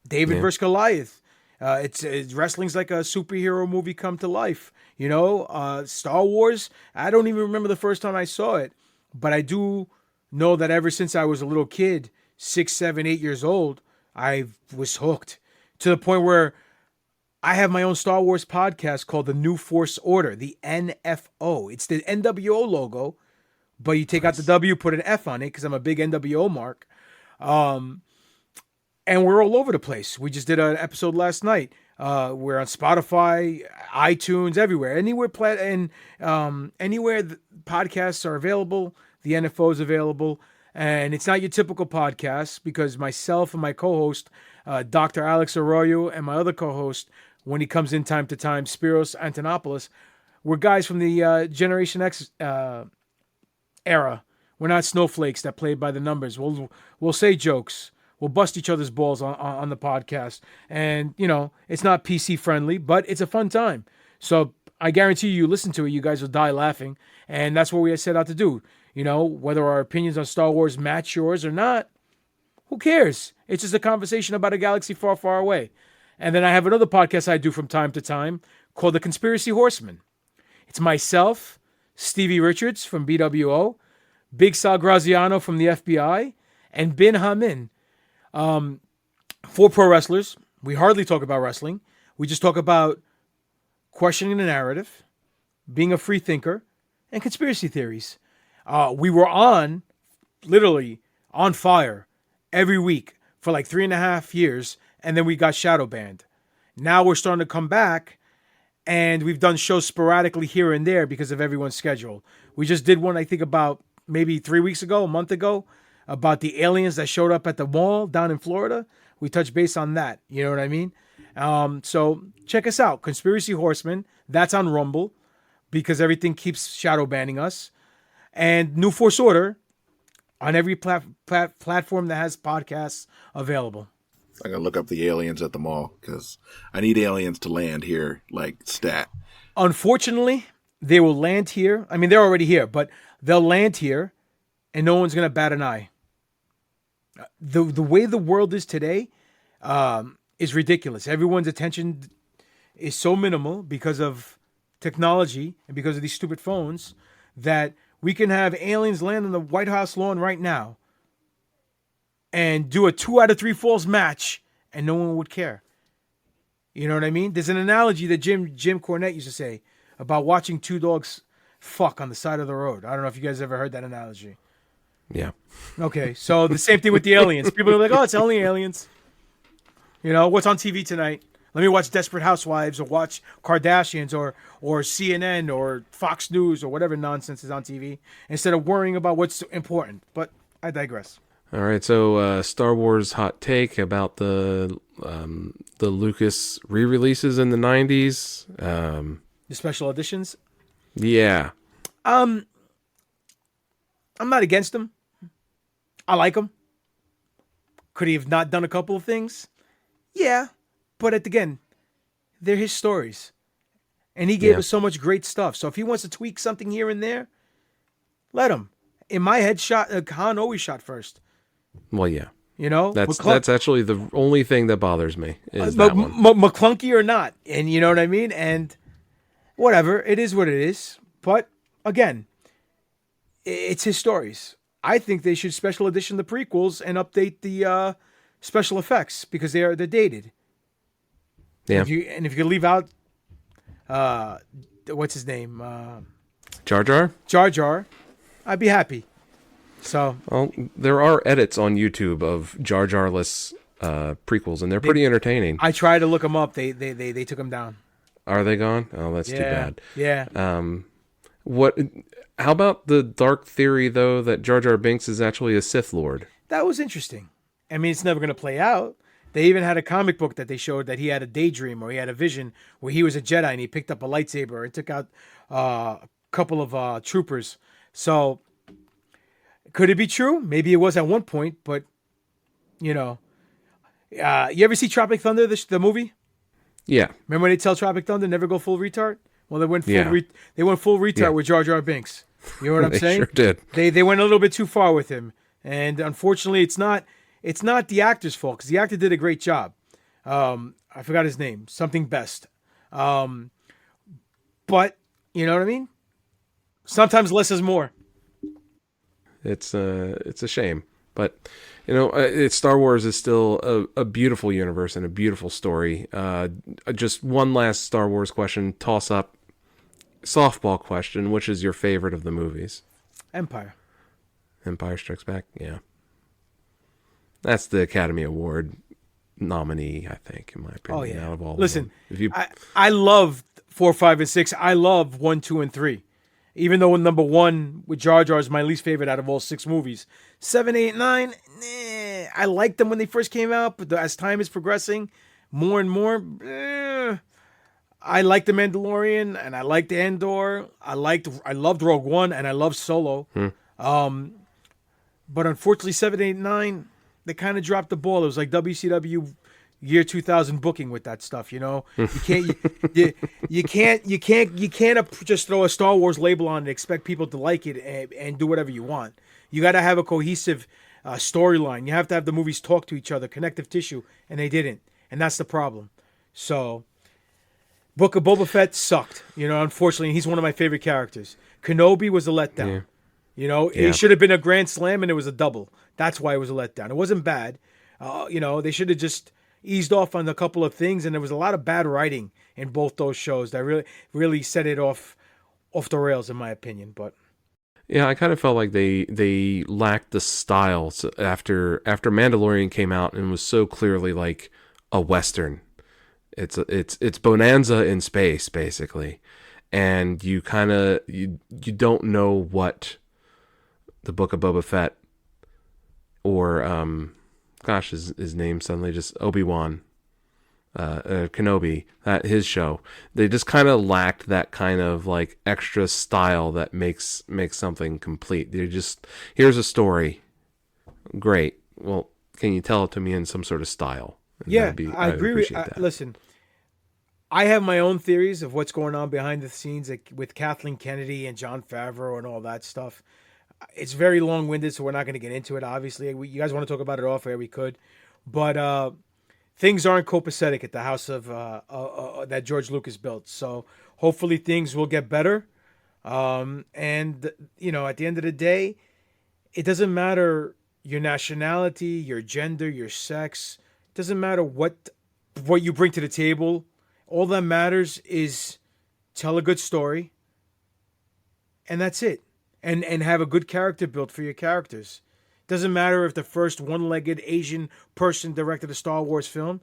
David versus Goliath. It's wrestling's like a superhero movie come to life. You know, Star Wars. I don't even remember the first time I saw it, but I do know that ever since I was a little kid, 6, 7, 8 years old, I was hooked to the point where I have my own Star Wars podcast called The New Force Order, the NFO. It's the NWO logo, but you take out the W, put an F on it because I'm a big NWO mark. And we're all over the place. We just did an episode last night. We're on Spotify, iTunes, everywhere. Anywhere anywhere the podcasts are available, the NFO is available. And it's not your typical podcast because myself and my co-host, Dr. Alex Arroyo, and my other co-host, when he comes in time to time, Spiros Antonopoulos, we're guys from the Generation X era. We're not snowflakes that play by the numbers. We'll say jokes. We'll bust each other's balls on the podcast. And, you know, it's not PC friendly, but it's a fun time. So I guarantee you listen to it, you guys will die laughing. And that's what we set out to do. You know, whether our opinions on Star Wars match yours or not, who cares? It's just a conversation about a galaxy far, far away. And then I have another podcast I do from time to time called The Conspiracy Horseman. It's myself, Stevie Richards from BWO, Big Sal Graziano from the FBI, and Bin Hamin. 4 pro wrestlers. We hardly talk about wrestling. We just talk about questioning the narrative, being a free thinker, and conspiracy theories. We were literally on fire every week for like 3.5 years, and then we got shadow banned. Now we're starting to come back, and we've done shows sporadically here and there because of everyone's schedule. We just did one, I think, about maybe 3 weeks ago, a month ago, about the aliens that showed up at the mall down in Florida. We touched base on that. You know what I mean? So check us out. Conspiracy Horseman. That's on Rumble because everything keeps shadow banning us. And New Force Order on every platform that has podcasts available. I'm going to look up the aliens at the mall because I need aliens to land here like stat. Unfortunately, they will land here. I mean, they're already here, but they'll land here and no one's going to bat an eye. The way the world is today is ridiculous. Everyone's attention is so minimal because of technology and because of these stupid phones that we can have aliens land on the White House lawn right now and do a 2 out of 3 falls match and no one would care. You know what I mean? There's an analogy that Jim Cornette used to say about watching 2 dogs fuck on the side of the road. I don't know if you guys ever heard that analogy. Yeah. Okay, so the same thing with the aliens. People are like, oh, it's only aliens. You know, what's on TV tonight? Let me watch Desperate Housewives or watch Kardashians or CNN or Fox News or whatever nonsense is on TV instead of worrying about what's important. But I digress. All right, so Star Wars hot take about the Lucas re-releases in the 90s. The special editions? Yeah. I'm not against them. I like them. Could he have not done a couple of things? Yeah. But again, they're his stories. And he gave us so much great stuff. So if he wants to tweak something here and there, let him. In my head, Han always shot first. Well, yeah. You know? That's actually the only thing that bothers me is that one. McClunky or not. And you know what I mean? And whatever. It is what it is. But again, it's his stories. I think they should special edition the prequels and update the special effects because they're dated. Yeah. If you could leave out what's his name? Jar Jar? Jar Jar, I'd be happy. So well, there are edits on YouTube of Jar Jar-less prequels, and they're pretty entertaining. I tried to look them up. They took them down. Are they gone? Oh, that's too bad. Yeah. What? How about the dark theory though that Jar Jar Binks is actually a Sith Lord? That was interesting. I mean, it's never going to play out. They even had a comic book that they showed that he had a daydream or he had a vision where he was a Jedi and he picked up a lightsaber and took out a couple of troopers. So could it be true? Maybe it was at one point, but you know, you ever see Tropic Thunder, the movie? Yeah. Remember when they tell Tropic Thunder never go full retard? Well, they went full Yeah. they went full retard Yeah. with Jar Jar Binks. You know what I'm They saying? sure did. They went a little bit too far with him, and unfortunately, it's not the actor's fault because the actor did a great job. I forgot his name, something Best. But you know what I mean? Sometimes less is more. It's a shame, but you know, Star Wars is still a beautiful universe and a beautiful story. Just one last Star Wars question, toss up, softball question: which is your favorite of the movies? Empire. Empire Strikes Back. Yeah, that's the Academy Award nominee, I think, in my opinion. Oh yeah. Out of all Listen, of them. If you, I love 4, 5, and 6. I love 1, 2, and 3. Even though number 1 with Jar Jar is my least favorite out of all 6 movies. 7, 8, 9, I liked them when they first came out, but as time is progressing, more and more, I like The Mandalorian and I liked Andor. I loved Rogue One and I loved Solo. But unfortunately, 7, 8, 9, they kind of dropped the ball. It was like WCW year 2000 booking with that stuff. You know, you can't just throw a Star Wars label on and expect people to like it and do whatever you want. You got to have a cohesive storyline. You have to have the movies talk to each other, connective tissue, and they didn't, and that's the problem. So, Book of Boba Fett sucked. You know, unfortunately, he's one of my favorite characters. Kenobi was a letdown. Yeah. You know, Yeah. it should have been a grand slam, and it was a double. That's why it was a letdown. It wasn't bad. You know, they should have just eased off on a couple of things, and there was a lot of bad writing in both those shows that really set it off the rails, in my opinion. But yeah, I kind of felt like they lacked the style after Mandalorian came out and was so clearly like a Western. It's Bonanza in space, basically, and you kind of you don't know what the Book of Boba Fett or gosh, his name suddenly just Obi-Wan Kenobi, that his show, they just kind of lacked that kind of like extra style that makes something complete. They just, here's a story, great, well, can you tell it to me in some sort of style? And yeah, I I'd agree with that. Listen, I have my own theories of what's going on behind the scenes with Kathleen Kennedy and Jon Favreau and all that stuff. It's very long-winded, so we're not going to get into it, obviously. You guys want to talk about it off air, we could. But things aren't copacetic at the house of that George Lucas built. So hopefully things will get better. And, you know, at the end of the day, it doesn't matter your nationality, your gender, your sex. It doesn't matter what you bring to the table. All that matters is tell a good story. And that's it. And have a good character built for your characters. Doesn't matter if the first one-legged Asian person directed a Star Wars film.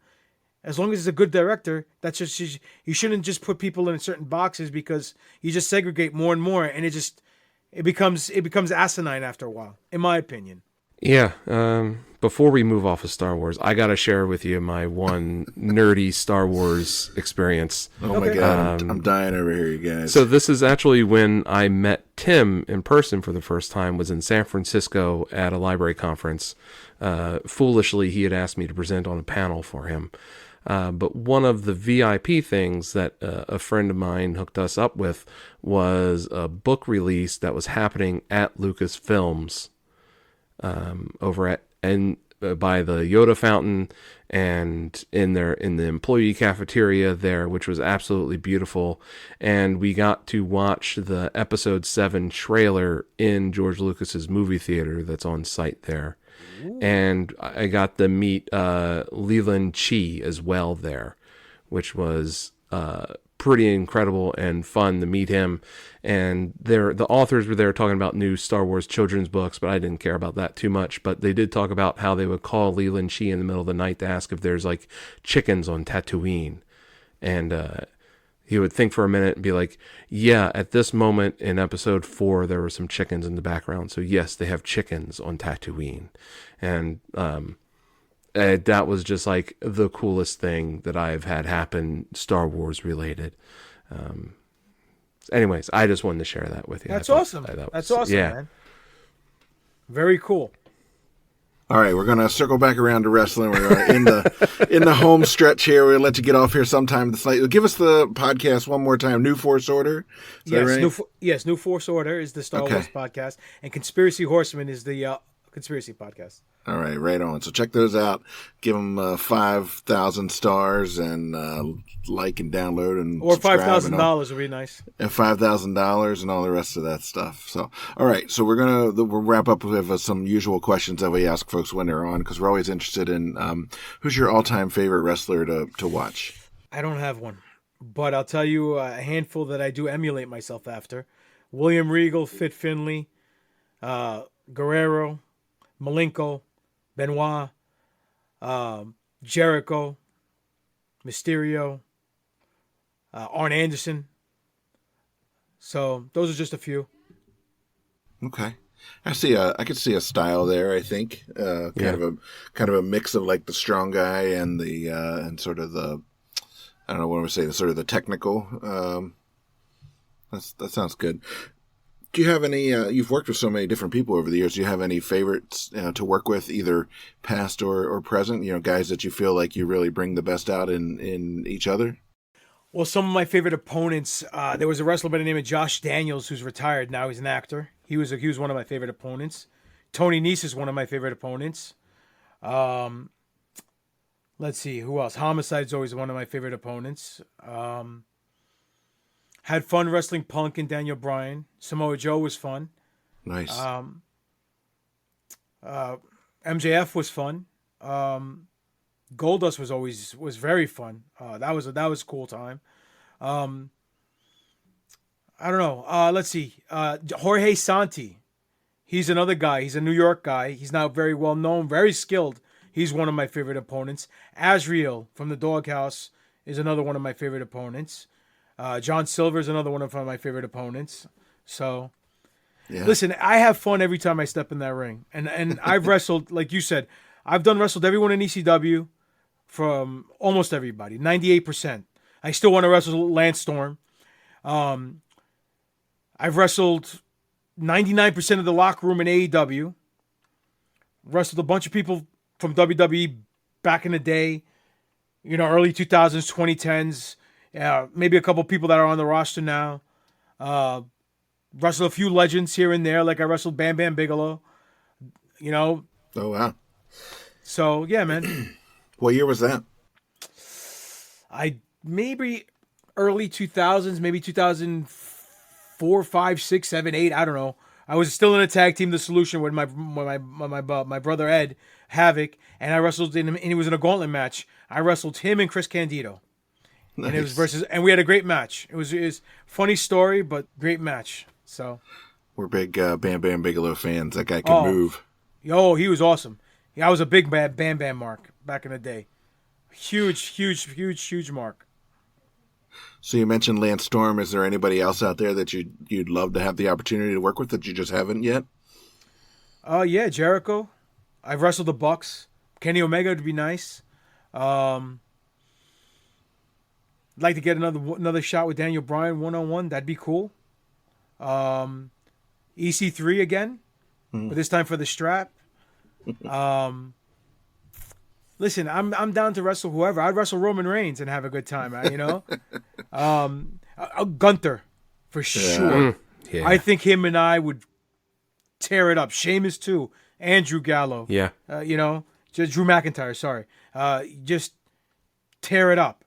As long as it's a good director, that's just, you shouldn't just put people in certain boxes because you just segregate more and more, and it becomes asinine after a while, in my opinion. Yeah. Before we move off of Star Wars, I got to share with you my one nerdy Star Wars experience. Oh my God. I'm dying over here, you guys. So this is actually when I met Tim in person for the first time, was in San Francisco at a library conference. Foolishly, he had asked me to present on a panel for him. But one of the VIP things that a friend of mine hooked us up with was a book release that was happening at Lucasfilms, over at by the Yoda fountain and in the employee cafeteria there, which was absolutely beautiful. And we got to watch the episode 7 trailer in George Lucas's movie theater that's on site there. Ooh. And I got to meet Leland Chi as well there, which was pretty incredible and fun to meet him. And the authors were there talking about new Star Wars children's books, but I didn't care about that too much. But they did talk about how they would call Leland Chi in the middle of the night to ask if there's like chickens on Tatooine. And he would think for a minute and be like, yeah, at this moment in episode 4, there were some chickens in the background. So yes, they have chickens on Tatooine. And that was just like the coolest thing that I've had happen Star Wars related. Anyways, I just wanted to share that with you. That's awesome. That's awesome, man. Very cool. All right, we're gonna circle back around to wrestling. We're gonna in the home stretch here. We'll let you get off here sometime this night. Give us the podcast one more time. New Force Order. Is that right? New Force Order is the Star Wars podcast, and Conspiracy Horseman is the conspiracy podcast. All right, right on. So check those out. Give them 5,000 stars and like and download and or $5,000 would be nice. And $5,000 and all the rest of that stuff. So, all right. So we'll wrap up with some usual questions that we ask folks when they're on, because we're always interested in who's your all-time favorite wrestler to watch. I don't have one, but I'll tell you a handful that I do emulate myself after: William Regal, Fit Finlay, Guerrero, Malenko, Benoit, Jericho, Mysterio, Arn Anderson. So those are just a few. Okay, I could see a style there. I think kind of a mix of like the strong guy and the and sort of the, I don't know what I'm saying, sort of the technical. That sounds good. Do you have any, you've worked with so many different people over the years, do you have any favorites to work with, either past or present, guys that you feel like you really bring the best out in each other? Well, some of my favorite opponents, there was a wrestler by the name of Josh Daniels who's retired now. He's an actor. He was one of my favorite opponents. Tony Nese is one of my favorite opponents. Let's see, who else? Homicide's always one of my favorite opponents. Had fun wrestling Punk and Daniel Bryan. Samoa Joe was fun. Nice. MJF was fun. Goldust was very fun. That was a cool time. I don't know. Let's see. Jorge Santi. He's another guy. He's a New York guy. He's not very well known, very skilled. He's one of my favorite opponents. Azriel from the Doghouse is another one of my favorite opponents. John Silver is another one of my favorite opponents. So, Listen, I have fun every time I step in that ring. And I've wrestled, like you said, I've wrestled everyone in ECW from almost everybody, 98%. I still want to wrestle Lance Storm. I've wrestled 99% of the locker room in AEW. Wrestled a bunch of people from WWE back in the day, early 2000s, 2010s. Maybe a couple people that are on the roster now. Wrestled a few legends here and there, like I wrestled Bam Bam Bigelow. Oh, wow. So, yeah, man. What year was that? Maybe early 2000s, maybe 2004, 5, 6, 7, 8. I don't know. I was still in a tag team, The Solution, with my brother Ed, Havoc, and I wrestled him, and he was in a gauntlet match. I wrestled him and Chris Candido. Nice. And it was and we had a great match. It was funny story, but great match. So we're big Bam Bam Bigelow fans. That guy can move. Yo, he was awesome. I was a big Bam Bam mark back in the day. Huge mark. So you mentioned Lance Storm. Is there anybody else out there that you'd love to have the opportunity to work with that you just haven't yet? Yeah, Jericho. I've wrestled the Bucks. Kenny Omega would be nice. I'd like to get another shot with Daniel Bryan 1-on-1. That'd be cool. EC3 again, but this time for the strap. Listen, I'm down to wrestle whoever. I'd wrestle Roman Reigns and have a good time, Gunther, for sure. Yeah. I think him and I would tear it up. Sheamus too. And Drew Gallo. Yeah. Just Drew McIntyre, sorry. Just tear it up.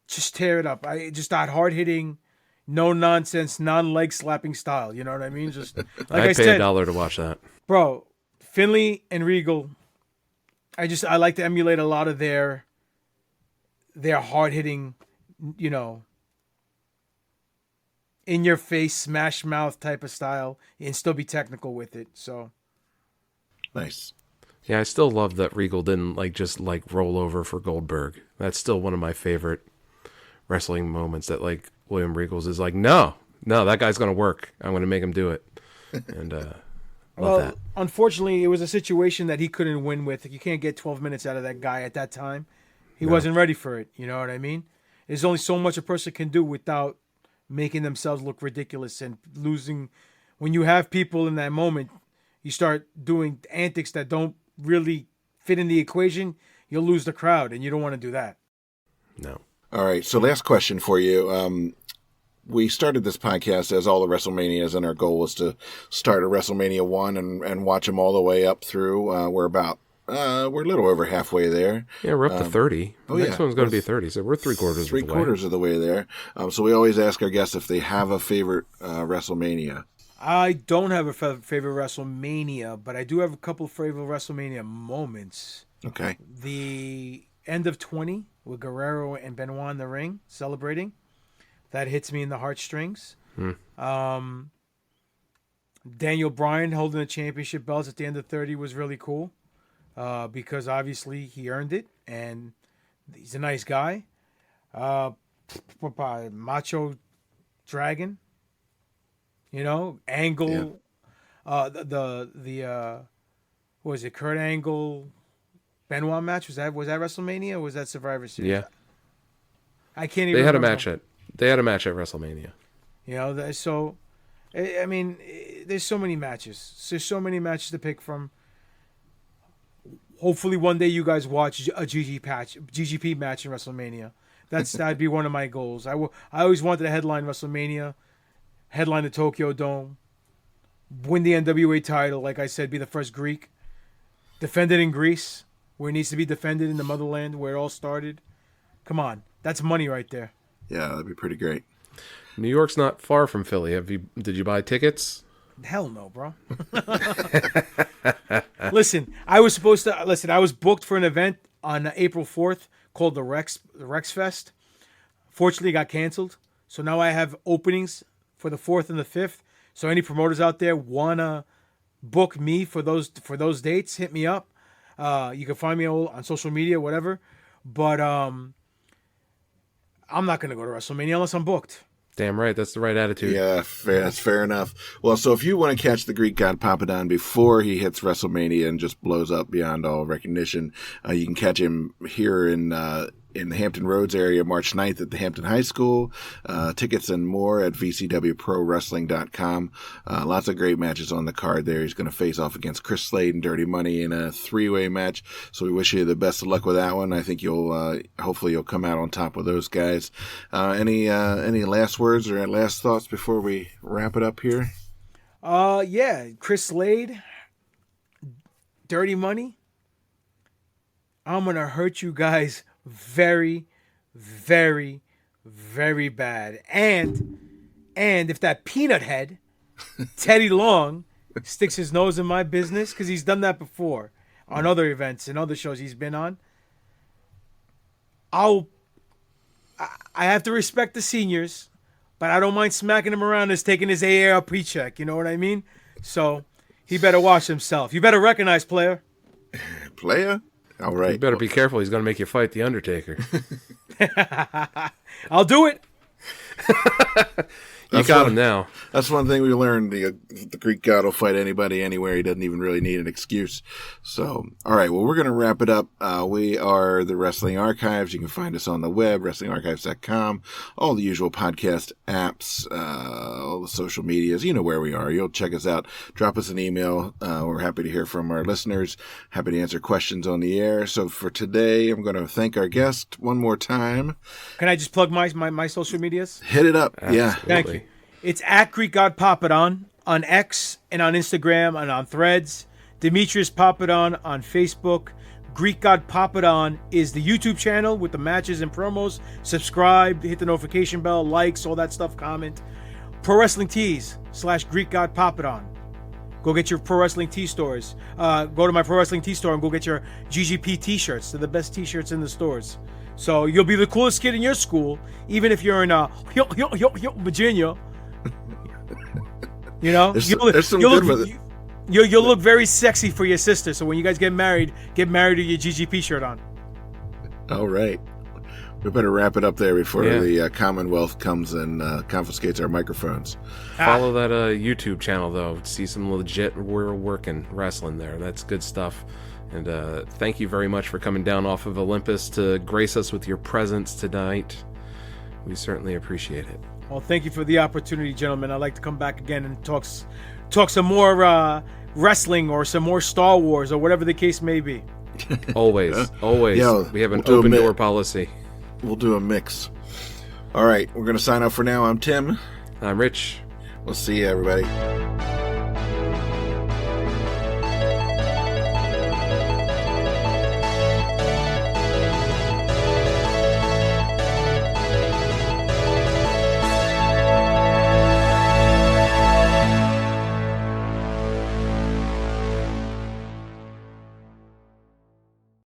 Just tear it up. Just that hard-hitting, no-nonsense, non-leg slapping style. You know what I mean? Just like I'd pay $1 to watch that. Bro, Finlay and Regal, I like to emulate a lot of their hard-hitting, in-your-face, smash mouth type of style and still be technical with it. So nice. Yeah, I still love that Regal didn't just roll over for Goldberg. That's still one of my favorite wrestling moments that like William Regal's is like, no, that guy's gonna work. I'm gonna make him do it. And love that. Unfortunately, it was a situation that he couldn't win with. You can't get 12 minutes out of that guy at that time. He wasn't ready for it. You know what I mean? There's only so much a person can do without making themselves look ridiculous and losing. When you have people in that moment, you start doing antics that don't really fit in the equation, you'll lose the crowd, and you don't want to do that. No. All right. So last question for you. We started this podcast as all the WrestleManias, and our goal was to start at WrestleMania 1 and watch them all the way up through. We're a little over halfway there. Yeah, we're up to 30. Next one's going to be 30, so we're three-quarters of the way. Three-quarters of the way there. So we always ask our guests if they have a favorite WrestleMania. I don't have a favorite WrestleMania, but I do have a couple of favorite WrestleMania moments. Okay. The end of 20 with Guerrero and Benoit in the ring celebrating. That hits me in the heartstrings. Daniel Bryan holding the championship belts at the end of 30 was really cool because obviously he earned it and he's a nice guy. Macho Dragon, Angle, what was it, Kurt Angle, Benoit match? Was that WrestleMania or was that Survivor Series? Yeah, I can't even. They had remember. They had a match at WrestleMania. So, I mean, there's so many matches. There's so many matches to pick from. Hopefully, one day you guys watch a GGP match in WrestleMania. That'd be one of my goals. I always wanted to headline WrestleMania, headline the Tokyo Dome, win the NWA title. Like I said, be the first Greek, defend it in Greece, where it needs to be defended in the motherland, where it all started. Come on, that's money right there. Yeah, that'd be pretty great. New York's not far from Philly. Did you buy tickets? Hell no, bro. Listen, I was booked for an event on April 4th called the Rex Fest. Fortunately, it got canceled. So now I have openings for the 4th and the 5th. So any promoters out there wanna book me for those dates, hit me up. You can find me on social media, whatever. But I'm not going to go to WrestleMania unless I'm booked. Damn right. That's the right attitude. Yeah, that's fair enough. Well, so if you want to catch the Greek God Papadon before he hits WrestleMania and just blows up beyond all recognition, you can catch him here in the Hampton Roads area, March 9th at the Hampton High School. Tickets and more at vcwprowrestling.com. Lots of great matches on the card there. He's going to face off against Chris Slade and Dirty Money in a 3-way match. So we wish you the best of luck with that one. I think hopefully you'll come out on top with those guys. Any last words or last thoughts before we wrap it up here? Yeah, Chris Slade, Dirty Money. I'm going to hurt you guys very, very, very bad. And if that peanut head, Teddy Long, sticks his nose in my business, because he's done that before on other events and other shows he's been on, I have to respect the seniors, but I don't mind smacking him around as taking his AARP check. You know what I mean? So he better watch himself. You better recognize, player. Player? All right. You better be careful. He's going to make you fight The Undertaker. I'll do it. You got him now. That's one thing we learned. The Greek God will fight anybody, anywhere. He doesn't even really need an excuse. So, all right. Well, we're going to wrap it up. We are the Wrestling Archives. You can find us on the web, wrestlingarchives.com, all the usual podcast apps, all the social medias. You know where we are. You'll check us out. Drop us an email. We're happy to hear from our listeners. Happy to answer questions on the air. So for today, I'm going to thank our guest one more time. Can I just plug my social medias? Hit it up. Absolutely. Yeah. Thank you. It's at Greek God Papadon on X and on Instagram and on Threads. Demetrius Papadon on Facebook. Greek God Papadon is the YouTube channel with the matches and promos. Subscribe, hit the notification bell, likes, all that stuff, comment. Pro Wrestling Tees / Greek God Papadon. Go get your Pro Wrestling Tee stores. Go to my Pro Wrestling Tee store and go get your GGP t-shirts. They're the best t-shirts in the stores. So you'll be the coolest kid in your school, even if you're in Virginia. You know, there's some good with it. You'll look very sexy for your sister. So when you guys get married to your GGP shirt on. All right. We better wrap it up there before Yeah. the Commonwealth comes and confiscates our microphones. Follow that YouTube channel, though. See some legit we're working wrestling there. That's good stuff. And thank you very much for coming down off of Olympus to grace us with your presence tonight. We certainly appreciate it. Well, thank you for the opportunity, gentlemen. I'd like to come back again and talk some more wrestling or some more Star Wars or whatever the case may be. Always. Yo, We have an we'll do open a door policy. We'll do a mix. All right, we're going to sign off for now. I'm Tim. I'm Rich. We'll see you, everybody.